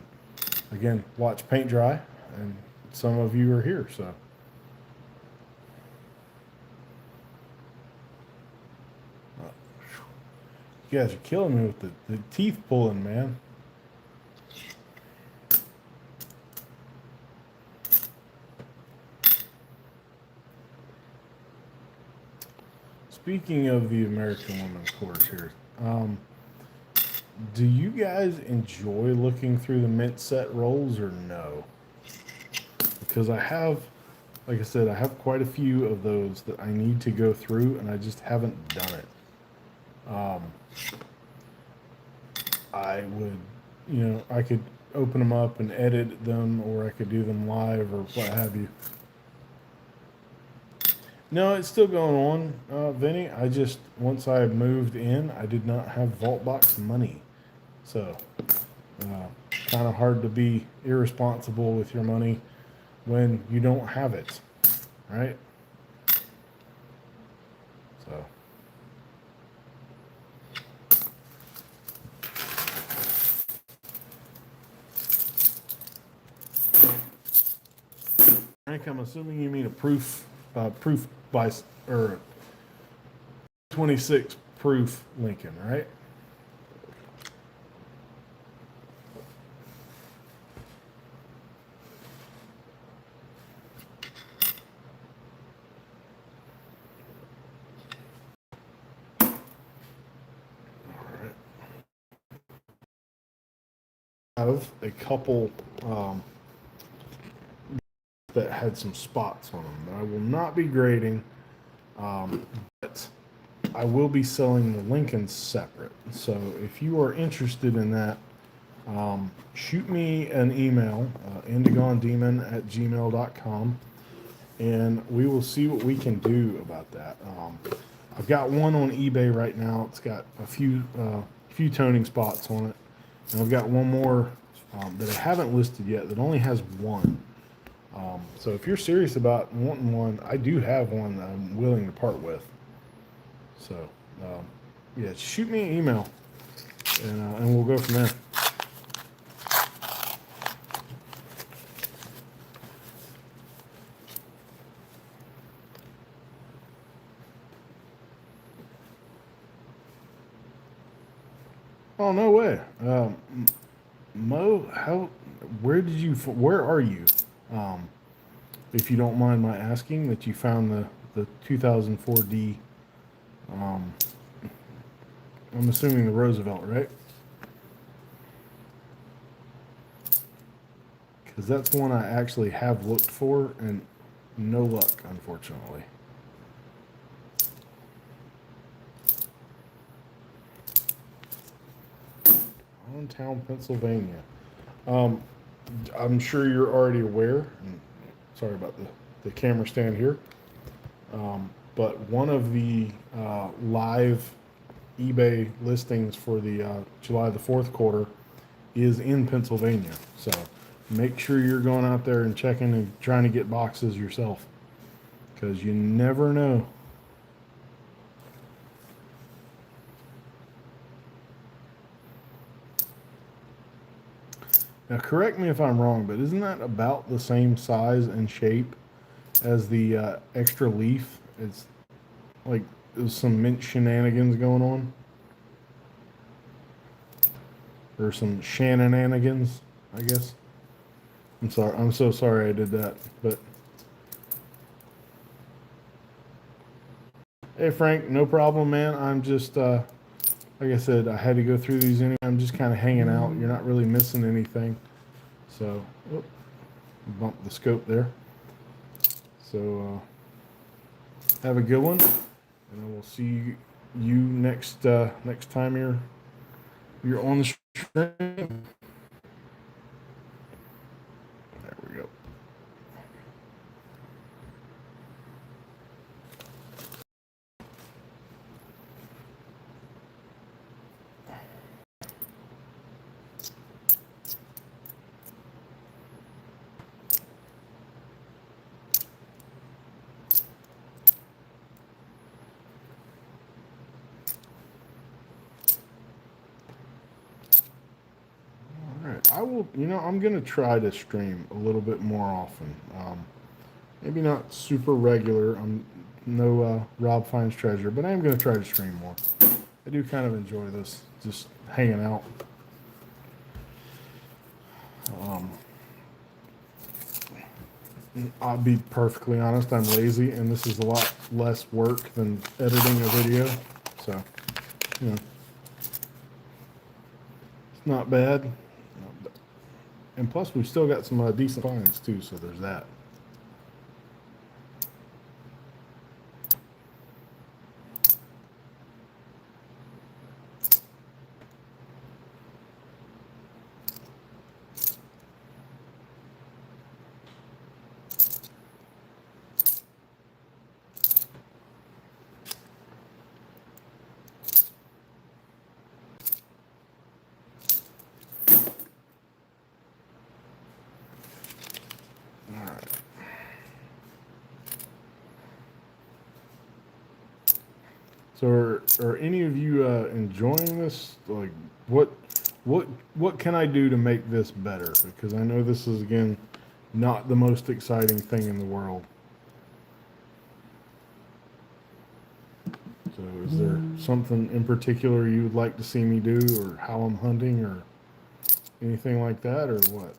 again, watch paint dry. And some of you are here, so. You guys are killing me with the teeth pulling, man. Speaking of the American Women's Course here, do you guys enjoy looking through the mint set rolls or no? Because I have, like I said, I have quite a few of those that I need to go through and I just haven't done it. I would, I could open them up and edit them, or I could do them live or what have you. No, it's still going on, Vinny. I just, once I moved in, I did not have vault box money. So, kind of hard to be irresponsible with your money when you don't have it, right? So, Frank, I'm assuming you mean a proof by, or 26 proof Lincoln, right? Have a couple that had some spots on them that I will not be grading, but I will be selling the Lincolns separate. So if you are interested in that, shoot me an email, indigondemon@gmail.com, and we will see what we can do about that. I've got one on eBay right now. It's got a few toning spots on it, and I've got one more that I haven't listed yet that only has one. So if you're serious about wanting one, I do have one that I'm willing to part with. So yeah, shoot me an email, and we'll go from there. Oh, no way. Mo, where are you? Um, if you don't mind my asking, that you found the 2004D, I'm assuming the Roosevelt, right? Because that's one I actually have looked for and no luck, unfortunately. Allentown, Pennsylvania. Um, I'm sure you're already aware, and sorry about the camera stand here, but one of the live eBay listings for the July the 4th quarter is in Pennsylvania. So make sure you're going out there and checking and trying to get boxes yourself, because you never know. Now, correct me if I'm wrong, but isn't that about the same size and shape as the extra leaf? It's like there's some mint shenanigans going on, or some Shannonanigans, I guess. I'm sorry. I'm so sorry I did that. But hey, Frank, no problem, man. I'm just like I said, I had to go through these anyway. I'm just kind of hanging out. You're not really missing anything. So, bump the scope there. So, have a good one, and I will see you next time you're on the stream. There we go. All right, I will. I'm gonna try to stream a little bit more often. Maybe not super regular. I'm no Rob finds treasure, but I am gonna try to stream more. I do kind of enjoy this, just hanging out. I'll be perfectly honest, I'm lazy, and this is a lot less work than editing a video. So, you know, it's not bad. And plus, we've still got some decent finds too, so there's that. So are any of you enjoying this? Like, what what can I do to make this better? Because I know this is, again, not the most exciting thing in the world. So is there something in particular you would like to see me do, or how I'm hunting, or anything like that, or what?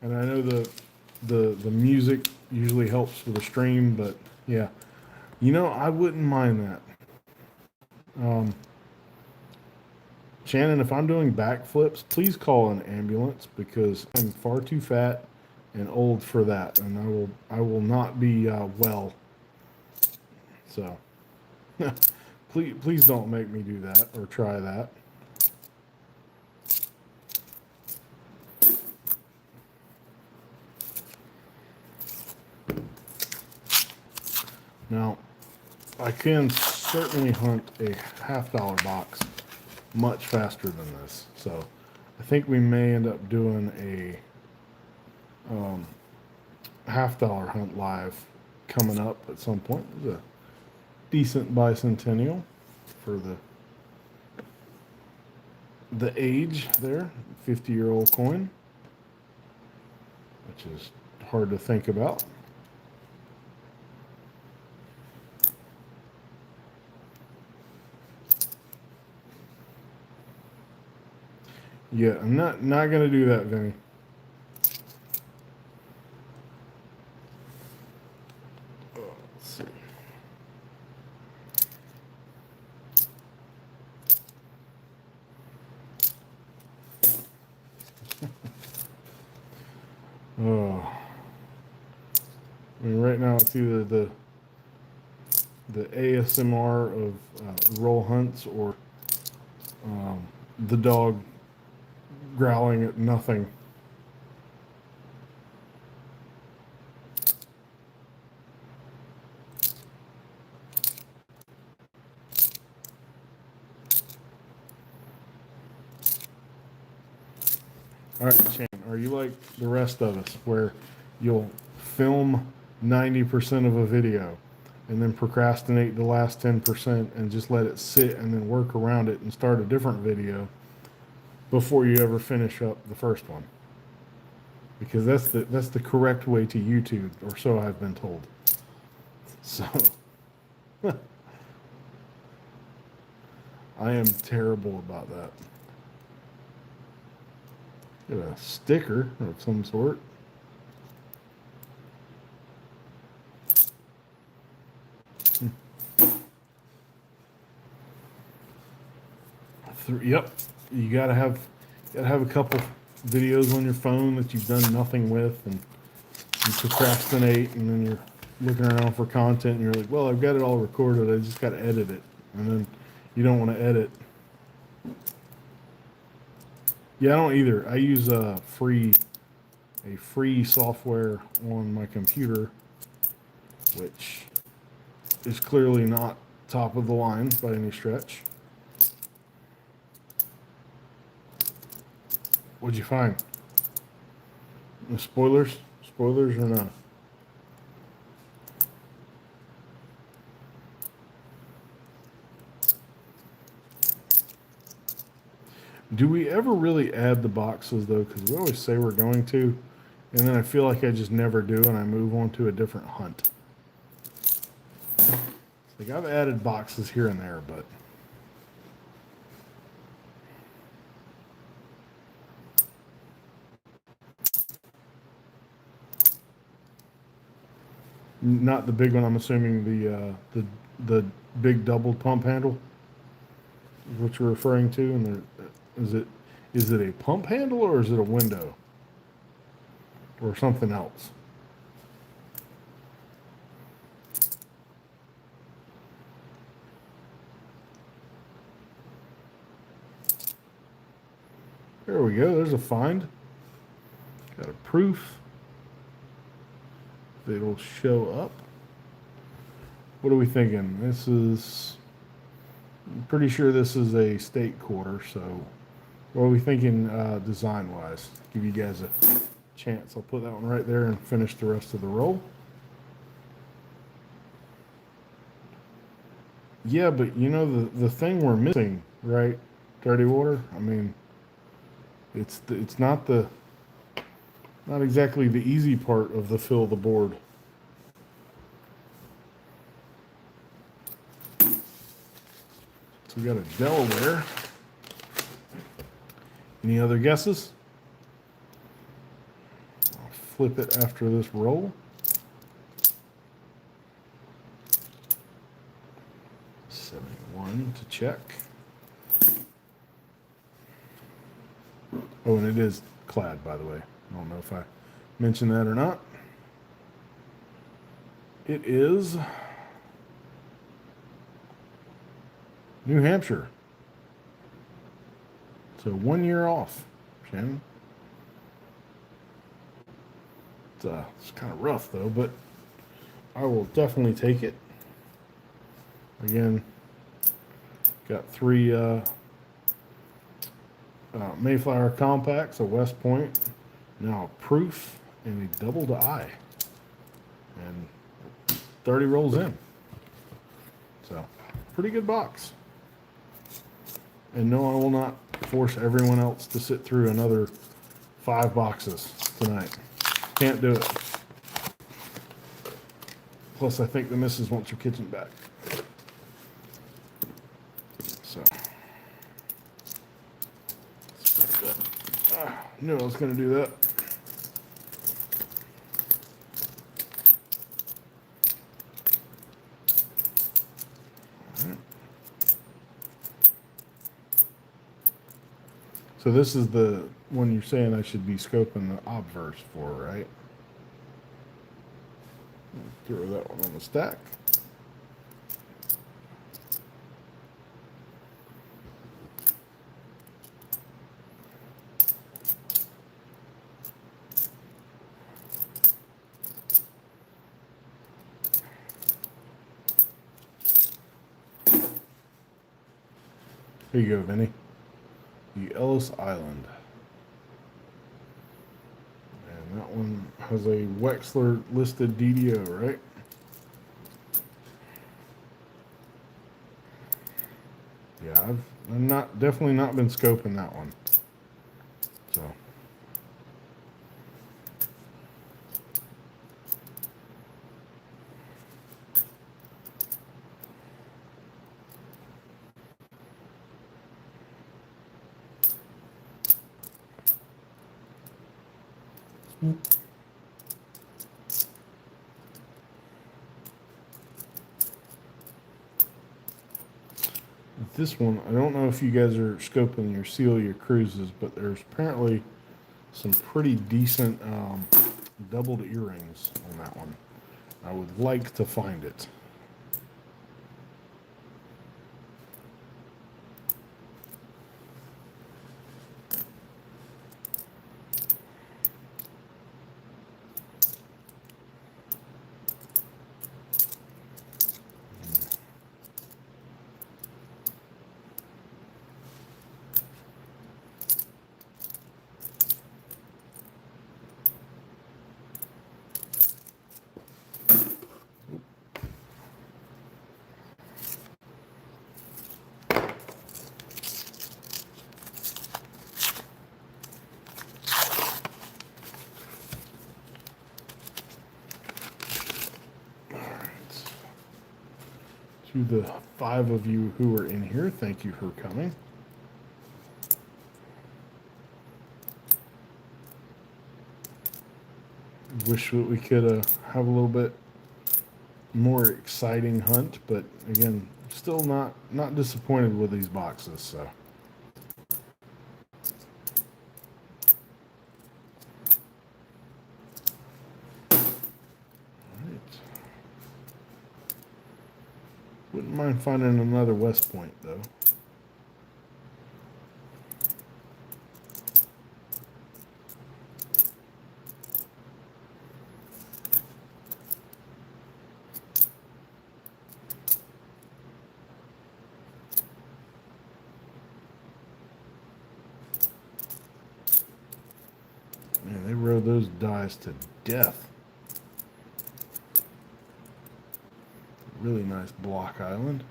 And I know the music usually helps for the stream, but yeah, I wouldn't mind that. Shannon, if I'm doing backflips, please call an ambulance because I'm far too fat and old for that, and I will not be well. So please don't make me do that or try that. Now, I can certainly hunt a $half box much faster than this. So I think we may end up doing a $half hunt live coming up at some point. It's a decent bicentennial for the age there, 50-year-old coin, which is hard to think about. Yeah, I'm not gonna do that, Vinny. Let's see. Oh, I mean, right now it's either the ASMR of roll hunts or the dog growling at nothing. All right, Shane, are you like the rest of us where you'll film 90% of a video and then procrastinate the last 10% and just let it sit and then work around it and start a different video before you ever finish up the first one? Because that's the correct way to YouTube, or so I've been told. So I am terrible about that. Get a sticker of some sort. Yep, you gotta have a couple videos on your phone that you've done nothing with, and you procrastinate, and then you're looking around for content, and you're like, well, I've got it all recorded, I just gotta edit it, and then you don't want to edit. Yeah, I don't either. I use a free software on my computer, which is clearly not top of the line by any stretch. What'd you find? No spoilers? Spoilers or not? Do we ever really add the boxes though? Because we always say we're going to, and then I feel like I just never do, and I move on to a different hunt. Like, I've added boxes here and there, but not the big one. I'm assuming the big double pump handle is what you're referring to. And is it a pump handle, or is it a window or something else? There we go. There's a find. Got a proof. It'll show up. What are we thinking? I'm pretty sure this is a state quarter, so what are we thinking design-wise? Give you guys a chance. I'll put that one right there and finish the rest of the roll. Yeah, but you know the thing we're missing, right? Dirty water. I mean, it's not exactly the easy part of the fill the board. So we got a Delaware. Any other guesses? I'll flip it after this roll. 71 to check. Oh, and it is clad, by the way. I don't know if I mentioned that or not. It is New Hampshire. So 1 year off, Shannon. It's kind of rough though, but I will definitely take it. Again, got three Mayflower compacts, a West Point, now a proof, and a double to I. And 30 rolls in. So, pretty good box. And no, I will not force everyone else to sit through another 5 boxes tonight. Can't do it. Plus, I think the missus wants her kitchen back. So, knew I was going to do that. So this is the one you're saying I should be scoping the obverse for, right? Throw that one on the stack. Here you go, Vinny. The Ellis Island. And that one has a Wexler listed DDO, right? Yeah, I've definitely not been scoping that one. So. This one, I don't know if you guys are scoping your Celia cruises, but there's apparently some pretty decent doubled earrings on that one. I would like to find it. To the 5 of you who are in here, thank you for coming. Wish that we could have a little bit more exciting hunt, but again, still not disappointed with these boxes. So. Wouldn't mind finding another West Point, though. Man, they rode those dies to death. Really nice block island.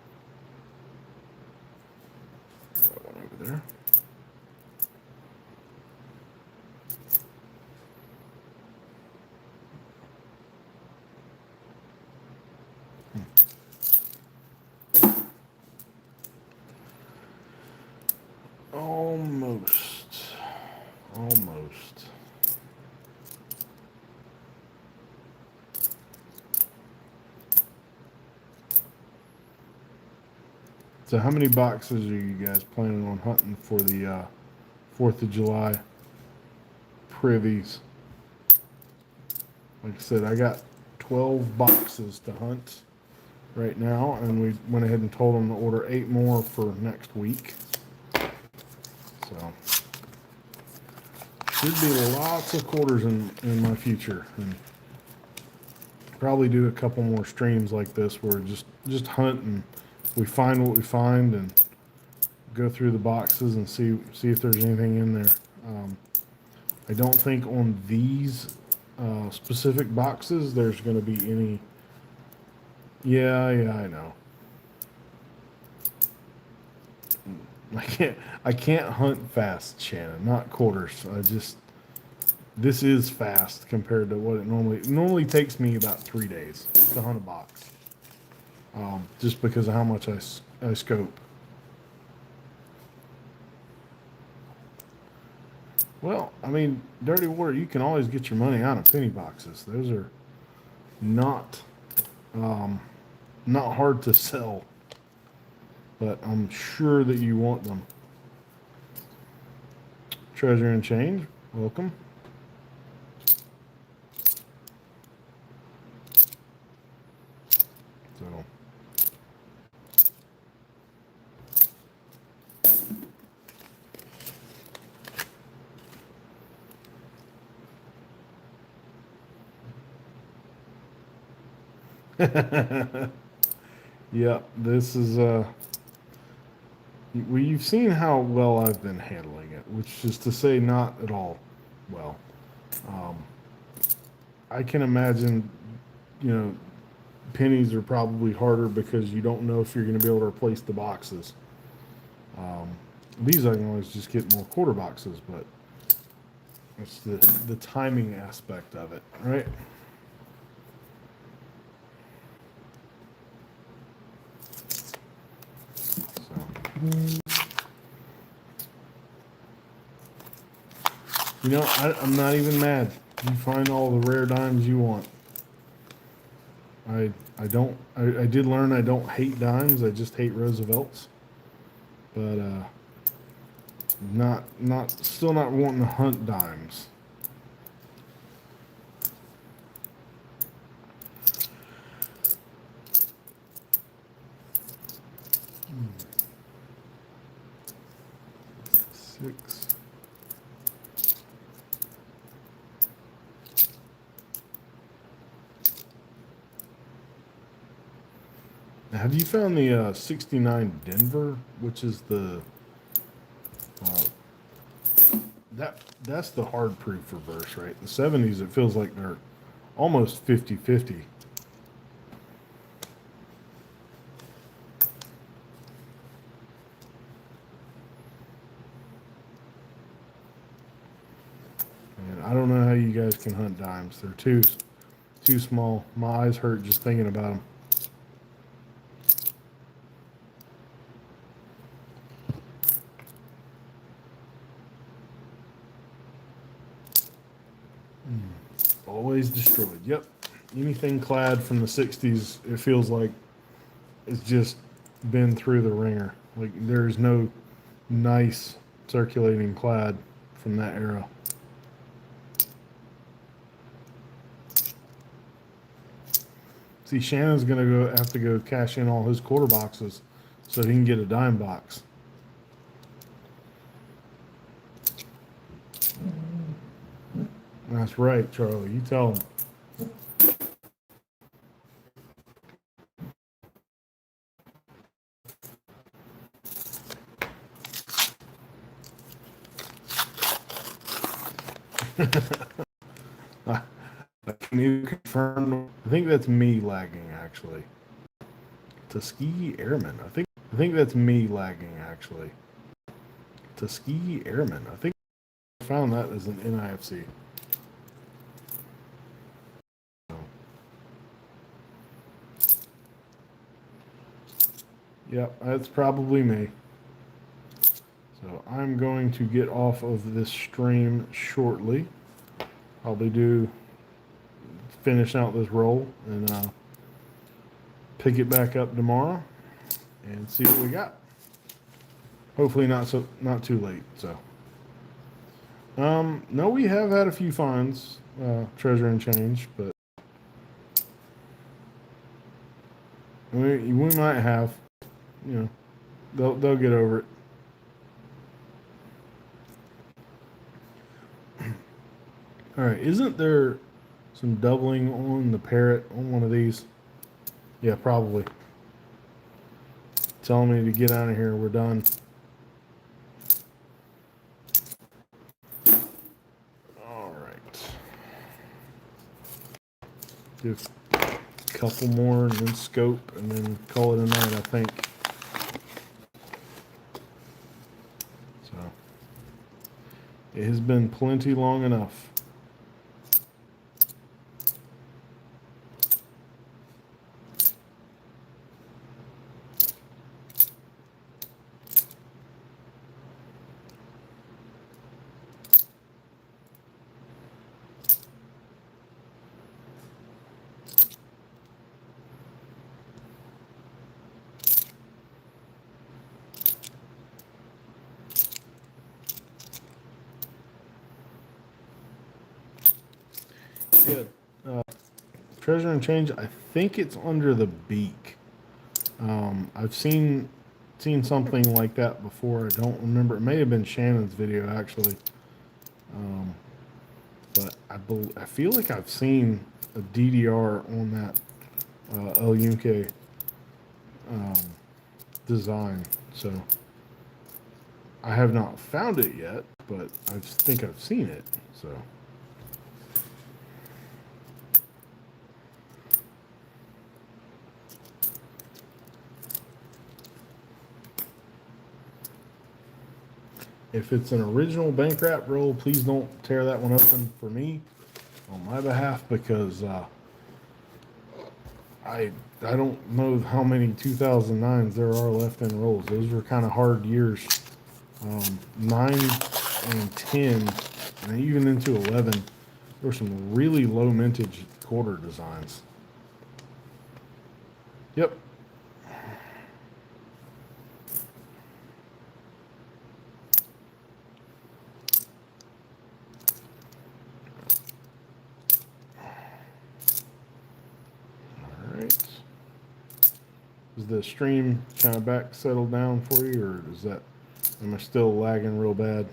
there. Almost. Almost. So how many boxes are you guys planning on hunting for the 4th of July privies? Like I said, I got 12 boxes to hunt right now, and we went ahead and told them to order 8 more for next week. So should be lots of quarters in my future, and probably do a couple more streams like this where just hunt and we find what we find and go through the boxes and see if there's anything in there. I don't think on these specific boxes there's going to be any. Yeah, I know. I can't hunt fast, Shannon. Not quarters. This is fast compared to what it normally takes me about 3 days to hunt a box. Just because of how much I scope. Well, I mean, dirty water, you can always get your money out of penny boxes. Those are not hard to sell, but I'm sure that you want them. Treasure and Change, welcome. So. Yeah, this is well, you've seen how well I've been handling it, which is to say not at all well. I can imagine, pennies are probably harder because you don't know if you're going to be able to replace the boxes. These I can always just get more quarter boxes, but it's the timing aspect of it, right? I'm not even mad. You find all the rare dimes you want. I did learn I don't hate dimes. I just hate Roosevelts. But still not wanting to hunt dimes. Six. Have you found the 69 Denver, which is the that's the hard proof reverse, right? The 70s, it feels like they're almost 50-50. And I don't know how you guys can hunt dimes. They're too small. My eyes hurt just thinking about them. Always destroyed. Yep. Anything clad from the 60s, it feels like it's just been through the ringer. Like there's no nice circulating clad from that era. See, Shannon's gonna have to go cash in all his quarter boxes so he can get a dime box. That's right, Charlie. You tell him. Can you confirm? I think that's me lagging, actually. Tuskegee Airmen. I think that's me lagging, actually. Tuskegee Airmen. I think I found that as an NIFC. Yep, that's probably me. So I'm going to get off of this stream shortly. Probably finish out this roll and pick it back up tomorrow and see what we got. Hopefully not too late. So no, we have had a few finds, treasure and change, but we might have, you know, they'll get over it. All right, isn't there some doubling on the parrot on one of these? Yeah, probably. Telling me to get out of here. We're done. All right. Do a couple more and then scope and then call it a night, I think. So it has been plenty long enough. Good. Treasure and change. I think it's under the beak. I've seen something like that before. I don't remember. It may have been Shannon's video actually. But I feel like I've seen a DDR on that El Yunque design. So I have not found it yet, but I think I've seen it. So. If it's an original bank wrap roll, please don't tear that one open for me on my behalf because I don't know how many 2009s there are left in rolls. Those were kind of hard years. 9 and 10 and even into 11, there were some really low mintage quarter designs. Yep. Is the stream kind of back settled down for you, or is that, am I still lagging real bad?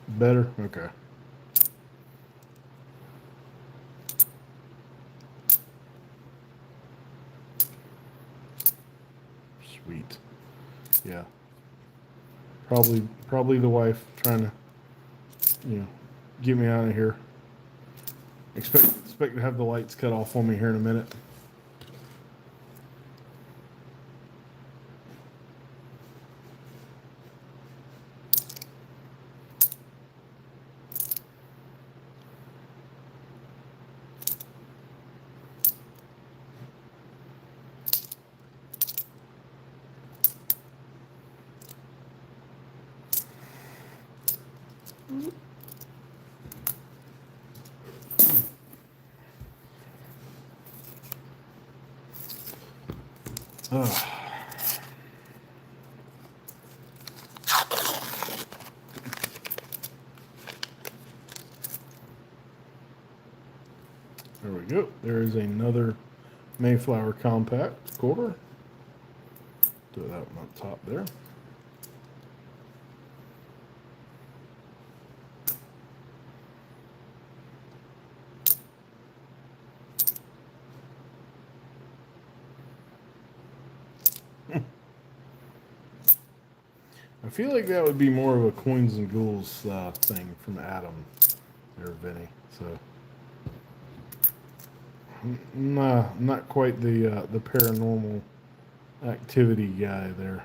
Better? Okay. Sweet. Yeah. Probably the wife trying to, you know, get me out of here. Expect to have the lights cut off on me here in a minute. There we go. There is another Mayflower compact quarter. Throw that one up top there. I feel like that would be more of a coins and ghouls thing from Adam there, Vinny. So Nah, not quite the paranormal activity guy there.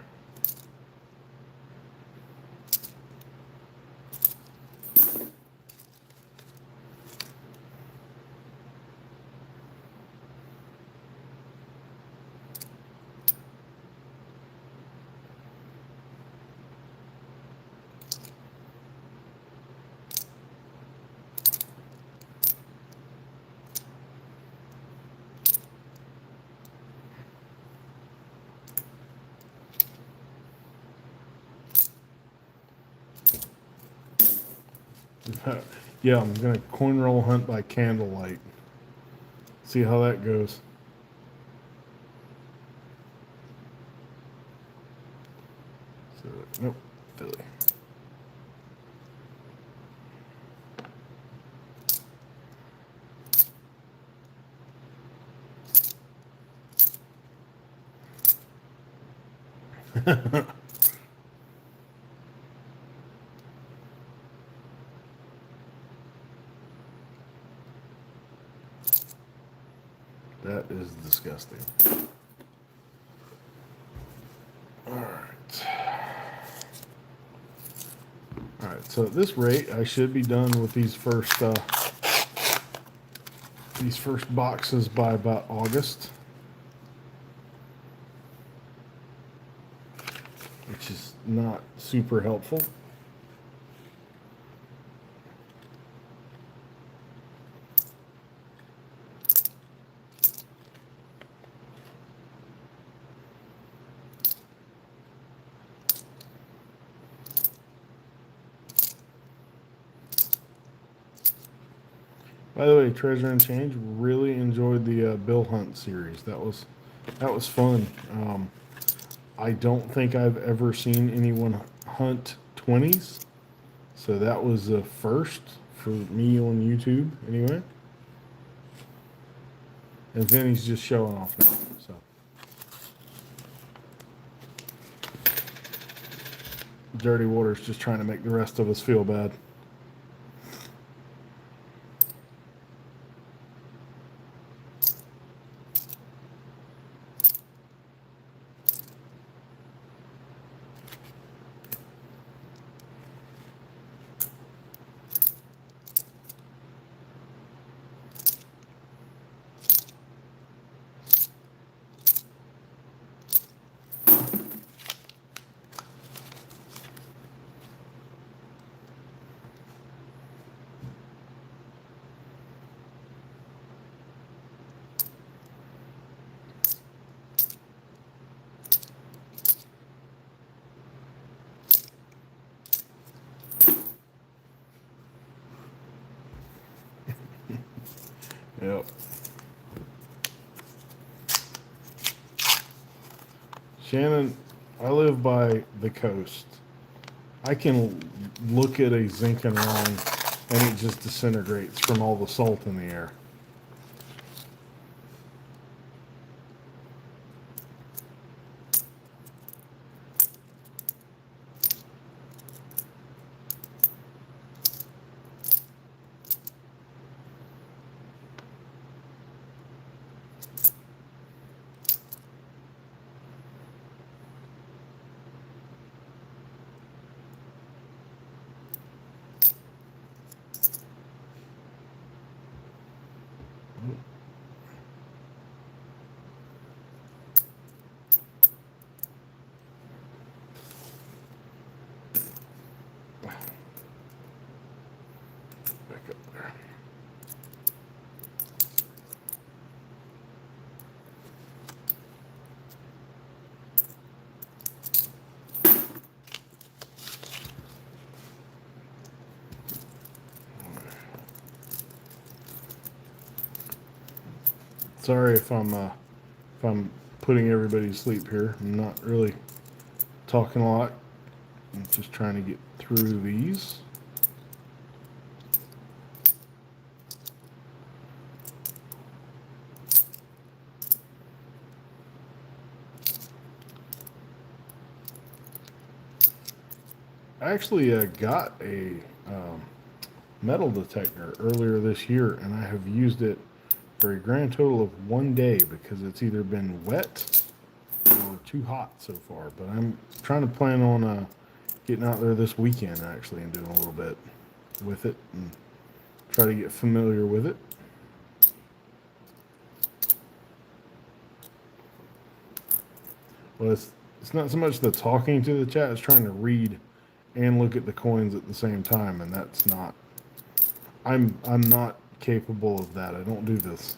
Yeah, I'm gonna coin roll hunt by candlelight. See how that goes. So, nope, Philly. That is disgusting. All right. All right. So at this rate, I should be done with these first boxes by about August, which is not super helpful. By the way, Treasure and Change, really enjoyed the Bill Hunt series. That was fun. I don't think I've ever seen anyone hunt 20s, so that was a first for me on YouTube anyway. And Vinny's just showing off now. So Dirty Water's just trying to make the rest of us feel bad. Yep. Shannon, I live by the coast. I can look at a zinc and run and it just disintegrates from all the salt in the air. Back up there. Sorry if I'm putting everybody to sleep here. I'm not really talking a lot. I'm just trying to get through these. I actually got a metal detector earlier this year, and I have used it for a grand total of 1 day because it's either been wet or too hot so far. But I'm trying to plan on getting out there this weekend actually and doing a little bit with it and try to get familiar with it. Well, it's not so much the talking to the chat, it's trying to read and look at the coins at the same time, and that's not. I'm not capable of that. I don't do this.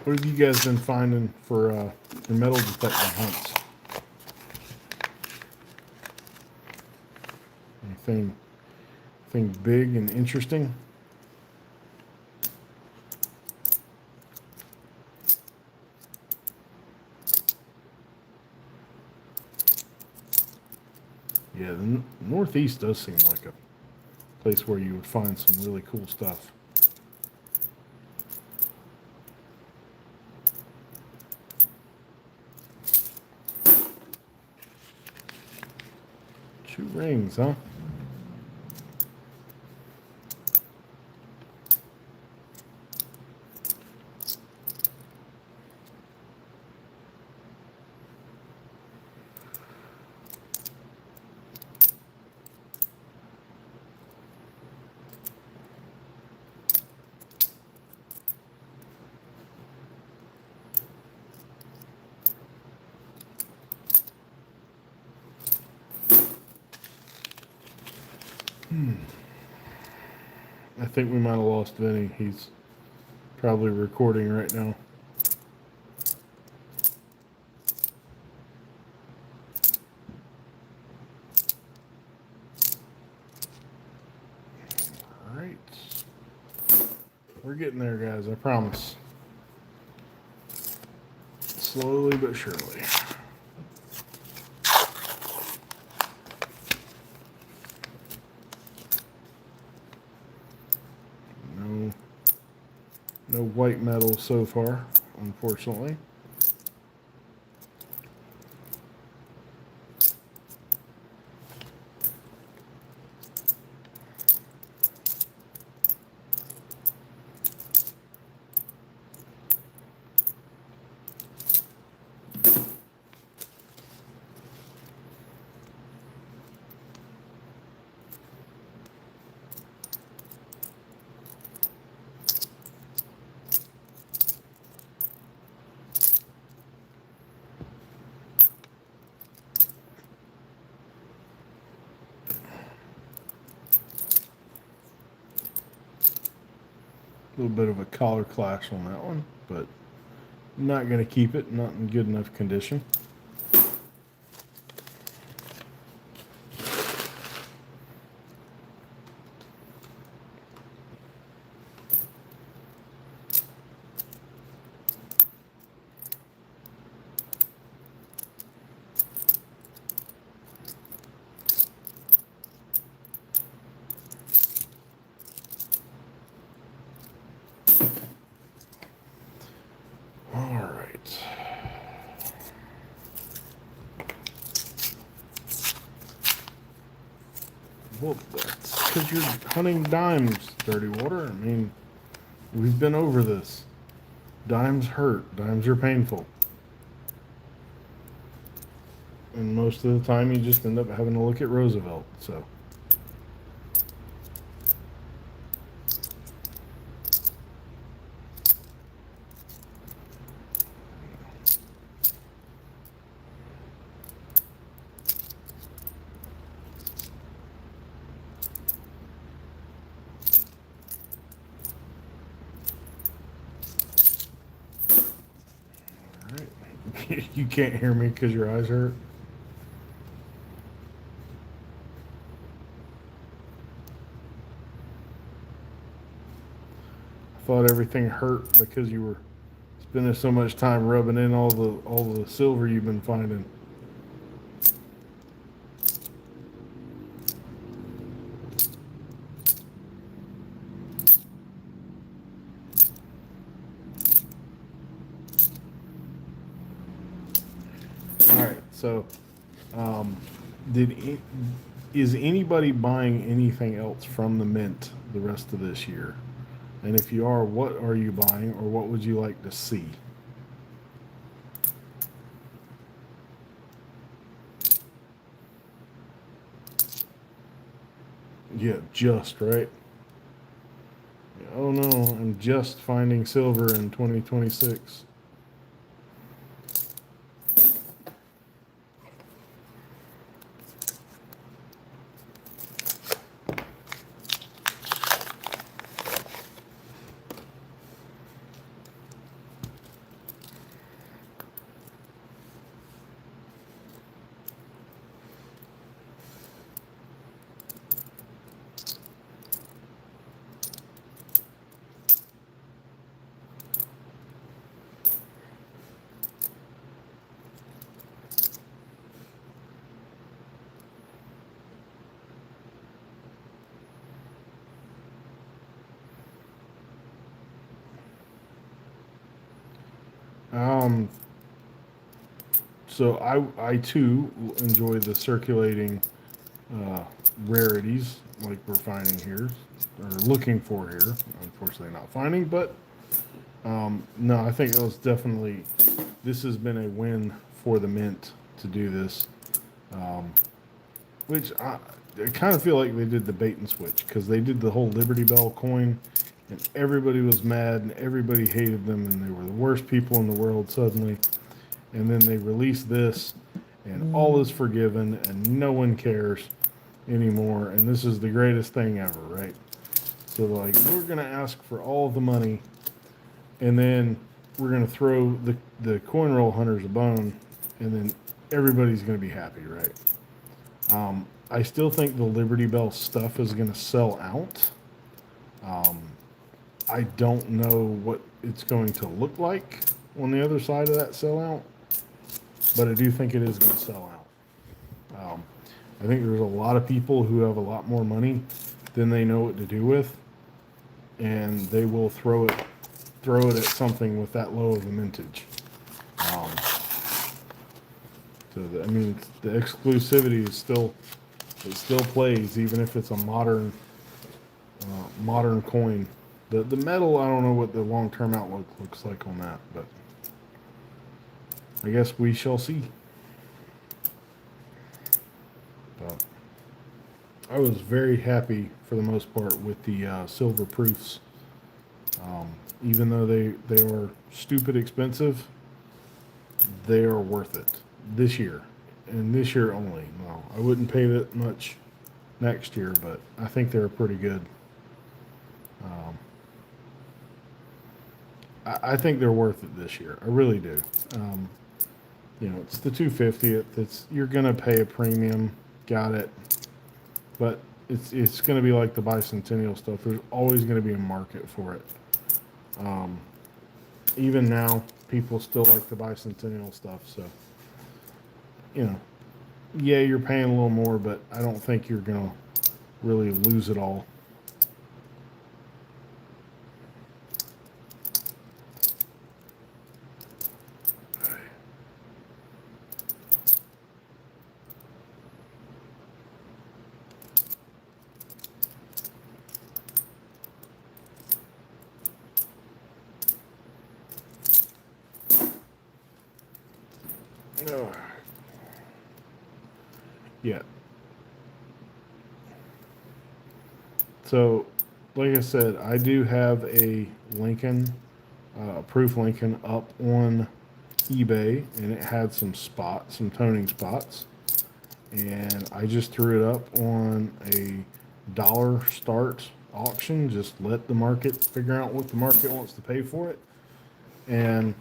What have you guys been finding for your metal detector hunts? Anything big and interesting? Yeah, the Northeast does seem like a place where you would find some really cool stuff. Two rings, huh? I think we might have lost Vinny. He's probably recording right now. All right. We're getting there, guys. I promise. Slowly but surely. No white metal so far, unfortunately. A little bit of a collar clash on that one, but I'm not going to keep it, not in good enough condition. Well, that's because you're hunting dimes, Dirty Water. I mean, we've been over this. Dimes hurt. Dimes are painful. And most of the time you just end up having to look at Roosevelt, so. You can't hear me because your eyes hurt? I thought everything hurt because you were spending so much time rubbing in all the silver you've been finding. All right, So, did it, is anybody buying anything else from the mint the rest of this year? And if you are, what are you buying, or what would you like to see? Yeah, just right. Oh no, I'm just finding silver in 2026. Um, so I too enjoy the circulating uh, rarities like we're finding here or looking for here. Unfortunately, not finding, but no, I think it was definitely. This has been a win for the mint to do this, which I kind of feel like they did the bait and switch because they did the whole Liberty Bell coin, and everybody was mad and everybody hated them and they were the worst people in the world suddenly, and then they released this, and all is forgiven and no one cares anymore, and this is the greatest thing ever, right? So like we're gonna ask for all of the money, and then we're gonna throw the coin roll hunters a bone, and then everybody's gonna be happy, right? I still think the Liberty Bell stuff is gonna sell out. I don't know what it's going to look like on the other side of that sellout, but I do think it is going to sell out. I think there's a lot of people who have a lot more money than they know what to do with, and they will throw it at something with that low of a mintage. Um, I mean, the exclusivity is still it still plays even if it's a modern coin. The metal, I don't know what the long term outlook looks like on that, but I guess we shall see. But I was very happy for the most part with the silver proofs. Even though they are stupid expensive, they are worth it this year, and this year only. No, I wouldn't pay that much next year, but I think they're pretty good. I think they're worth it this year. I really do. Um, it's the 250. It's you're gonna pay a premium. Got it. But it's gonna be like the bicentennial stuff. There's always gonna be a market for it. Um, Even now, people still like the bicentennial stuff. So, you know, yeah, you're paying a little more, but I don't think you're gonna really lose it all. Oh. Yeah. So, like I said, I do have a Lincoln, proof Lincoln up on eBay, and it had some toning spots, and I just threw it up on a dollar start auction. Just let the market figure out what the market wants to pay for it, and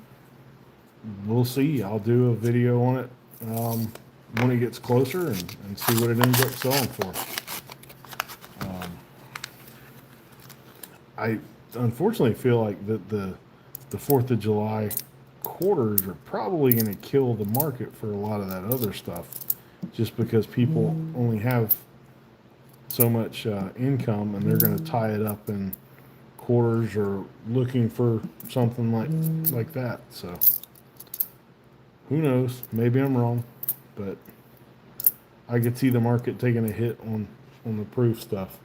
we'll see. I'll do a video on it when it gets closer and see what it ends up selling for. I unfortunately feel like the 4th of July quarters are probably going to kill the market for a lot of that other stuff, just because people only have so much income and they're going to tie it up in quarters or looking for something like that. So who knows? Maybe I'm wrong. but I could see the market taking a hit on the proof stuff.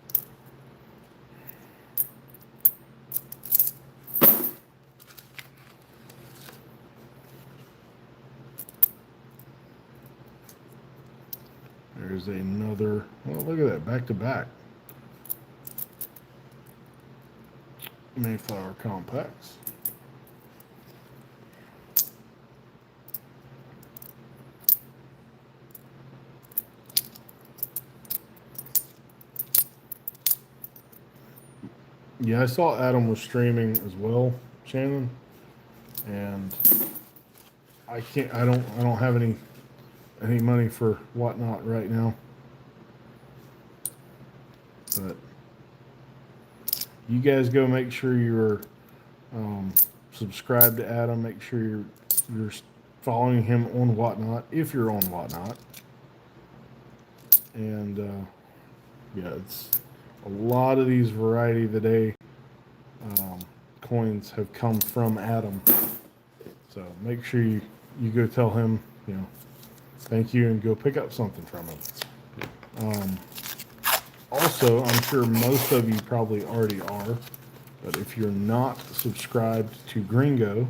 There's another, well, look at that, back to back. Mayflower compacts. Yeah, I saw Adam was streaming as well, Shannon, and I don't have any money for whatnot right now. But you guys go make sure you're subscribed to Adam. Make sure you're following him on whatnot if you're on whatnot. And yeah, it's a lot of these variety of the day coins have come from Adam. So make sure you go tell him, thank you, and go pick up something from him. Also, I'm sure most of you probably already are, but if you're not subscribed to Gringo,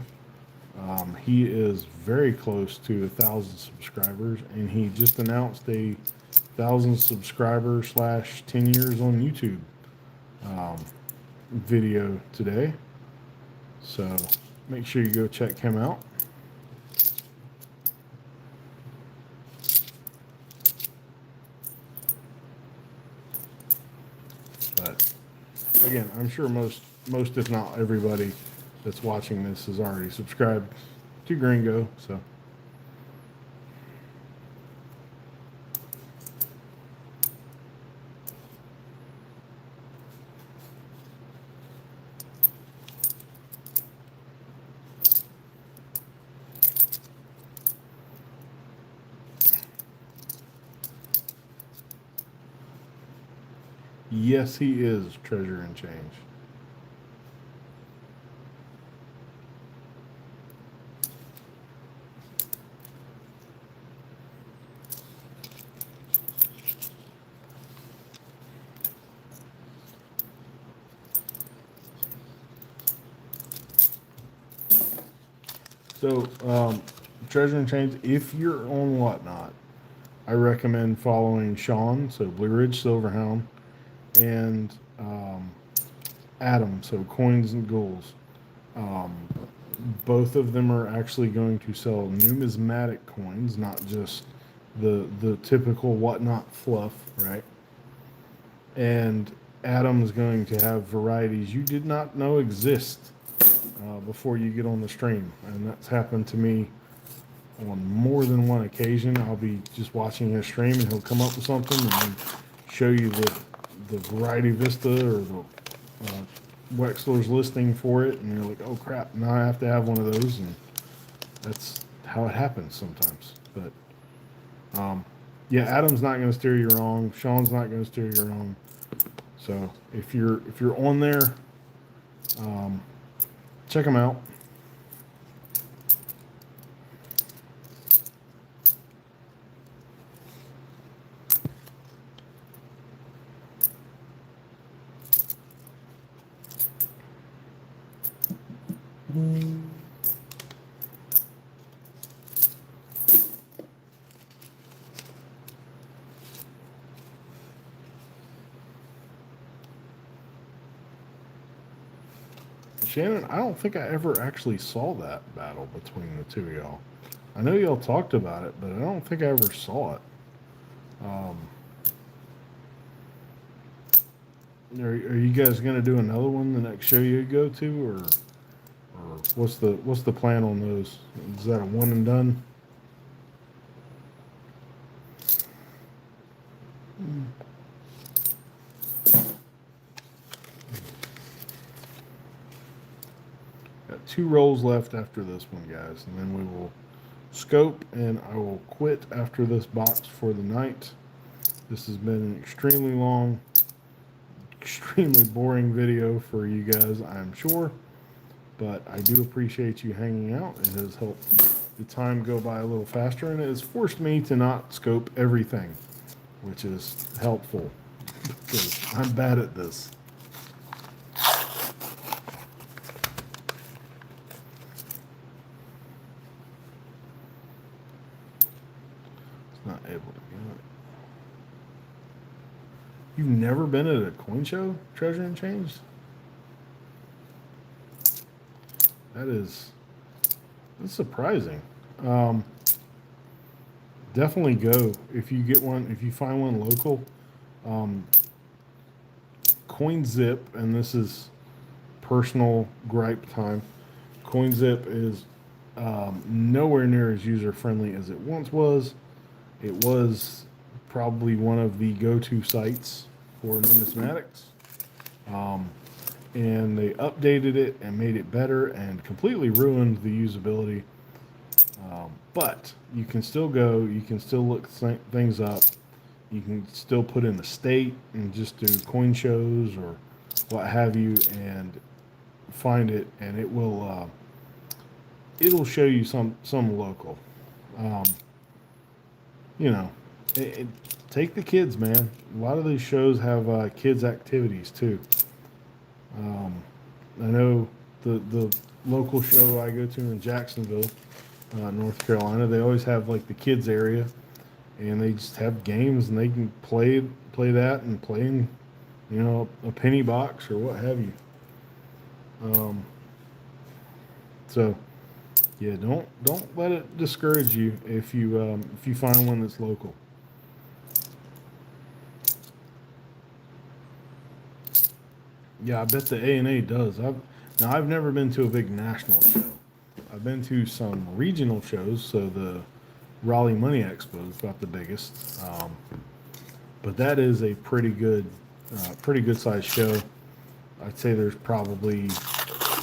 he is very close to 1,000 subscribers, and he just announced a 1,000 subscriber / 10 years on YouTube video today. So make sure you go check him out. But again, I'm sure most if not everybody that's watching this is already subscribed to Gringo. So yes, he is Treasure and Change. So, Treasure and Change, if you're on Whatnot, I recommend following Sean, so Blue Ridge Silverhound, and Adam, so Coins and Ghouls. Both of them are actually going to sell numismatic coins, not just the typical Whatnot fluff, right? And Adam's going to have varieties you did not know exist before you get on the stream, and that's happened to me on more than one occasion. I'll be just watching his stream, and he'll come up with something and then show you the variety vista or the Wexler's listing for it, and you're like, oh crap, now I have to have one of those, and that's how it happens sometimes. But yeah, Adam's not going to steer you wrong. Sean's not going to steer you wrong. So if you're on there, check them out. Shannon, I don't think I ever actually saw that battle between the two of y'all. I know y'all talked about it, but I don't think I ever saw it. Are you guys gonna do another one the next show you go to, or what's the plan on those? Is that a one and done? Got 2 rolls left after this one, guys, and then we will scope, and I will quit after this box for the night. This has been an extremely long, extremely boring video for you guys, I'm sure, but I do appreciate you hanging out. It has helped the time go by a little faster, and it has forced me to not scope everything, which is helpful because I'm bad at this. It's not able to get it. You've never been at a coin show, Treasure and Change? That's surprising. Definitely go if you get one. If you find one local, CoinZip, and this is personal gripe time. CoinZip is nowhere near as user friendly as it once was. It was probably one of the go-to sites for numismatics. And they updated it and made it better and completely ruined the usability. But you can still go, you can still look things up, you can still put in the state and just do coin shows or what have you and find it, and it will it'll show you some local. You know, take the kids, man. A lot of these shows have kids activities too. I know the local show I go to in Jacksonville, North Carolina, they always have like the kids area, and they just have games, and they can play that and play in, you know, a penny box or what have you. So yeah, don't let it discourage you if you find one that's local. Yeah, I bet the A&A does. I've never been to a big national show. I've been to some regional shows, so the Raleigh Money Expo is about the biggest. But that is a pretty good sized show. I'd say there's probably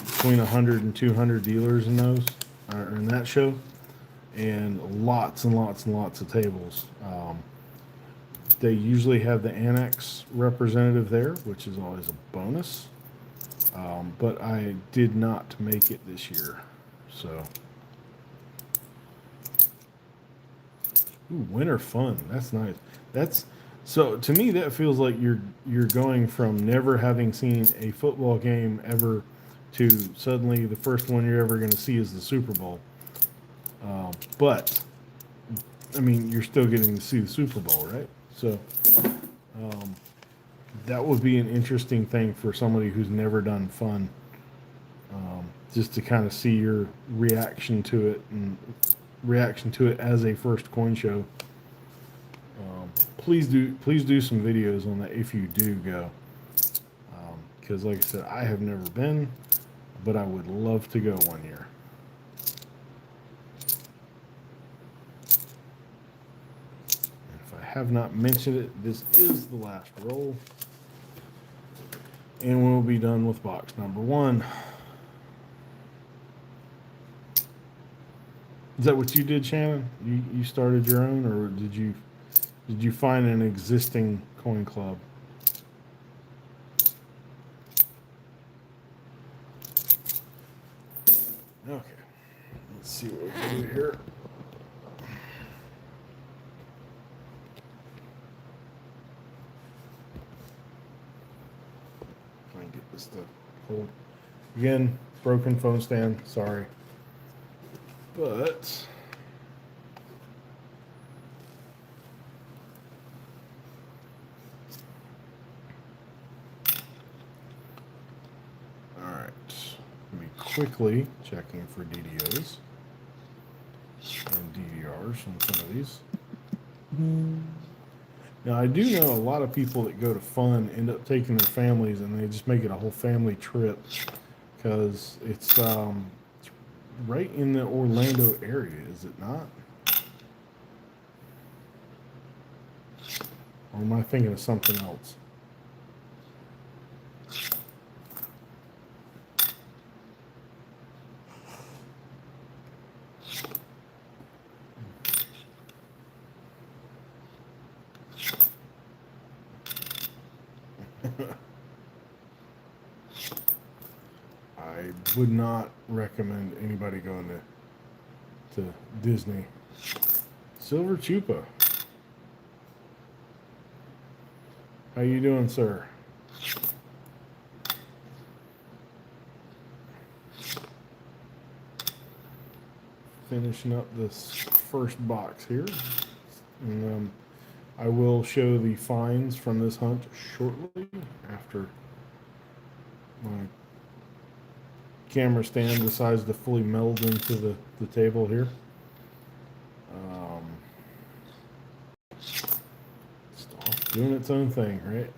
between 100 and 200 dealers in those, or in that show, and lots and lots and lots of tables. They usually have the annex representative there, which is always a bonus. But I did not make it this year, so. Ooh, winter fun. That's nice. So to me that feels like you're going from never having seen a football game ever to suddenly the first one you're ever going to see is the Super Bowl. But I mean, you're still getting to see the Super Bowl, right? So that would be an interesting thing for somebody who's never done fun, just to kind of see your reaction to it and reaction to it as a first coin show. Please do some videos on that if you do go, because like I said, I have never been, but I would love to go one year. And if I have not mentioned it, this is the last roll, and we'll be done with box number 1. Is that what you did, Shannon? You started your own, or did you find an existing coin club? Okay, let's see what we can do here. Try and get this to hold. Again, broken phone stand. Sorry, but. Quickly checking for DDOs and DDRs on some of these. Now, I do know a lot of people that go to fun end up taking their families, and they just make it a whole family trip because it's right in the Orlando area, is it not? Or am I thinking of something else? I would not recommend anybody going to Disney. Silver Chupa. How you doing, sir? Finishing up this first box here. And I will show the finds from this hunt shortly after my camera stand decides to fully meld into the table here. It's off doing its own thing, right?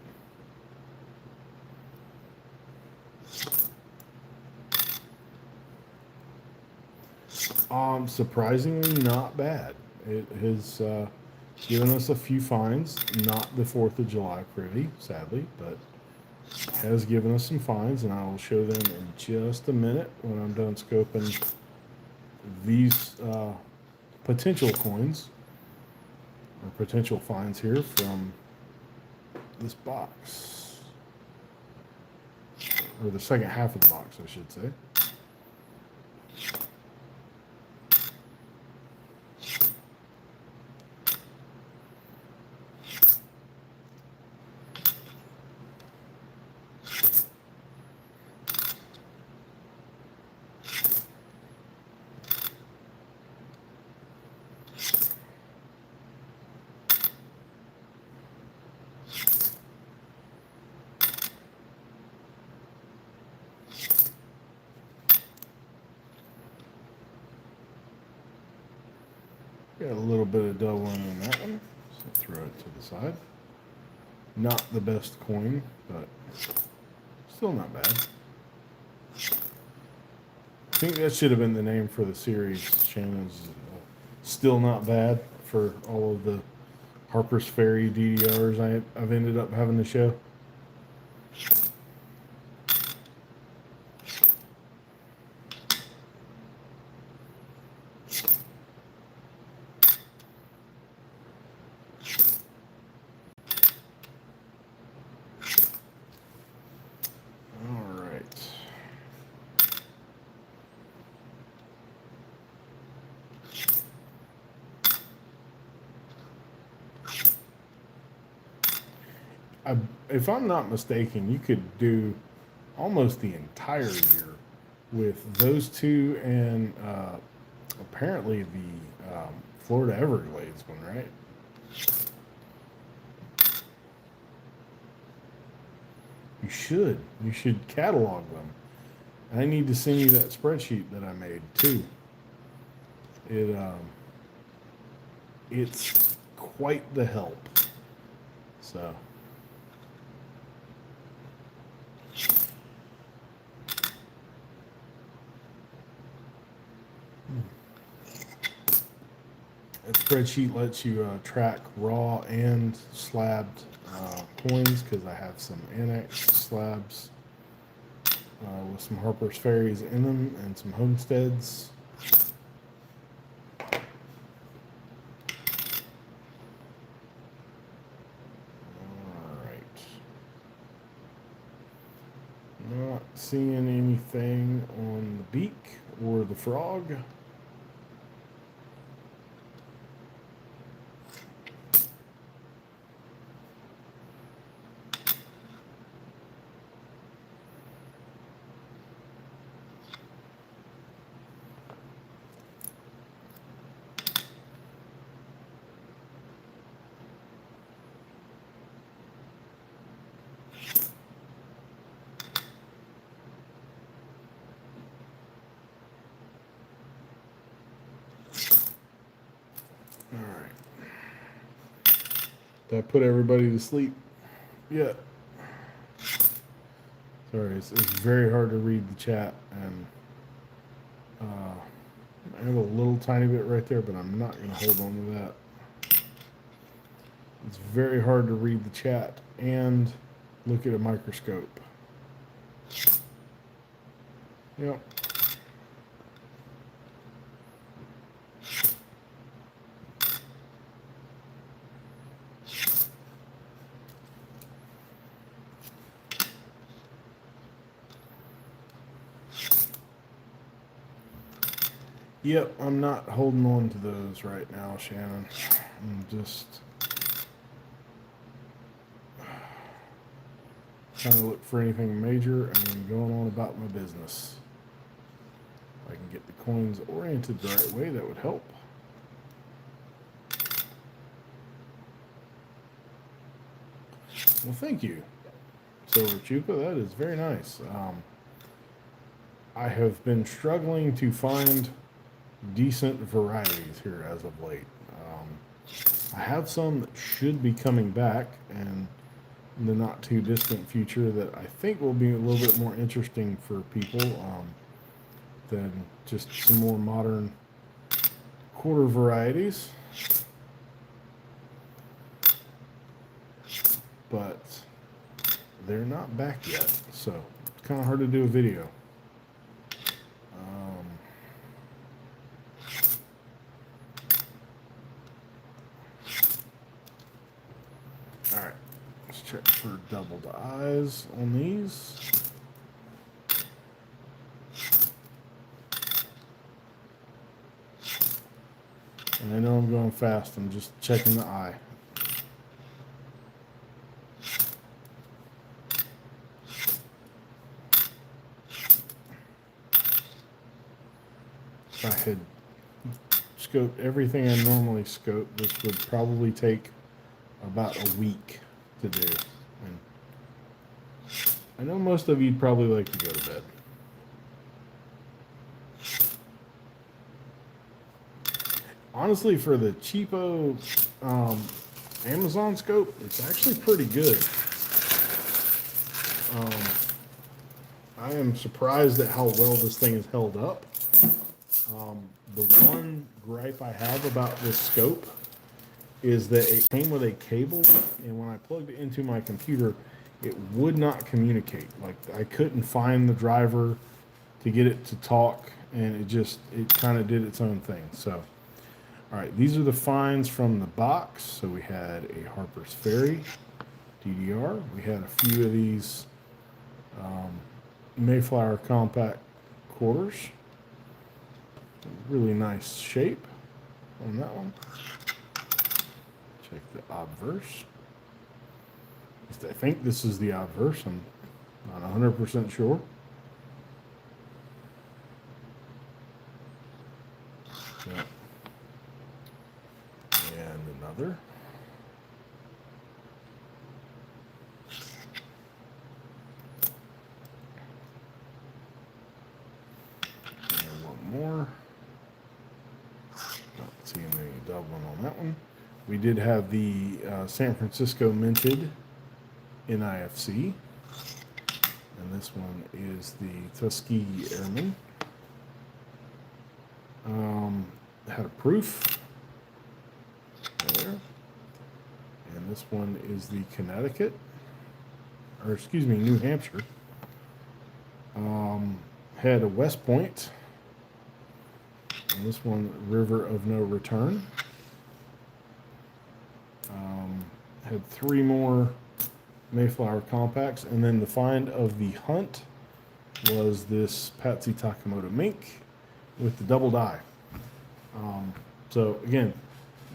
Surprisingly not bad. It has given us a few finds, not the 4th of July privy, sadly, but has given us some finds, and I will show them in just a minute when I'm done scoping these potential coins or potential finds here from this box, or the second half of the box, I should say. Got a little bit of doubling in that one, so throw it to the side. Not the best coin, but still not bad. I think that should have been the name for the series. Shannon's still not bad for all of the Harper's Ferry DDRs I've ended up having to show. If I'm not mistaken, you could do almost the entire year with those two and apparently the Florida Everglades one, right? You should. You should catalog them. I need to send you that spreadsheet that I made too. It's quite the help. So. That spreadsheet lets you track raw and slabbed coins, because I have some annex slabs with some Harper's Ferries in them and some homesteads. Alright. Not seeing anything on the beak or the frog. Did I put everybody to sleep? Yeah. Sorry, it's very hard to read the chat, and I have a little tiny bit right there, but I'm not going to hold on to that. It's very hard to read the chat and look at a microscope. Yep. Yep, I'm not holding on to those right now, Shannon. I'm just trying to look for anything major and going on about my business. If I can get the coins oriented the right way, that would help. Well, thank you, Silver Chupa. That is very nice. I have been struggling to find decent varieties here as of late. I have some that should be coming back and in the not too distant future that I think will be a little bit more interesting for people than just some more modern quarter varieties. But they're not back yet, so it's kind of hard to do a video. All right, let's check for doubled eyes on these. And I know I'm going fast, I'm just checking the eye. If I had scoped everything I normally scope, this would probably take about a week to do. And I know most of you'd probably like to go to bed. Honestly, for the cheapo Amazon scope, it's actually pretty good. I am surprised at how well this thing is held up. The one gripe I have about this scope is that it came with a cable, and when I plugged it into my computer, it would not communicate. Like, I couldn't find the driver to get it to talk, and it kind of did its own thing. So, all right, these are the finds from the box. So we had a Harper's Ferry DDR. We had a few of these Mayflower compact quarters. Really nice shape on that one. Check the obverse. I think this is the obverse. I'm not 100% sure. Yeah. And another. And one more. Not seeing any doubling on that one. We did have the San Francisco minted NIFC. And this one is the Tuskegee Airman. Had a proof there. And this one is the Connecticut, or excuse me, New Hampshire. Had a West Point. And this one, River of No Return. Had three more Mayflower compacts, and then the find of the hunt was this Patsy Takemoto mink with the double die. So again,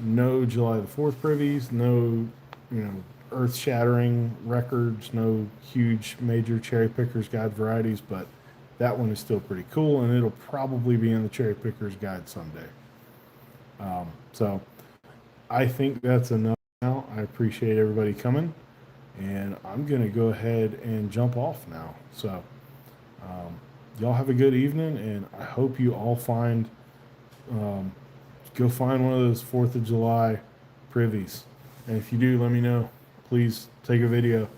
no July the 4th privies, no earth-shattering records, no huge major cherry pickers guide varieties, but that one is still pretty cool, and it'll probably be in the cherry pickers guide someday. So I think that's enough now. I appreciate everybody coming, and I'm going to go ahead and jump off now. So y'all have a good evening, and I hope you all go find one of those 4th of July privies. And if you do, let me know. Please take a video.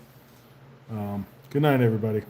Good night, everybody.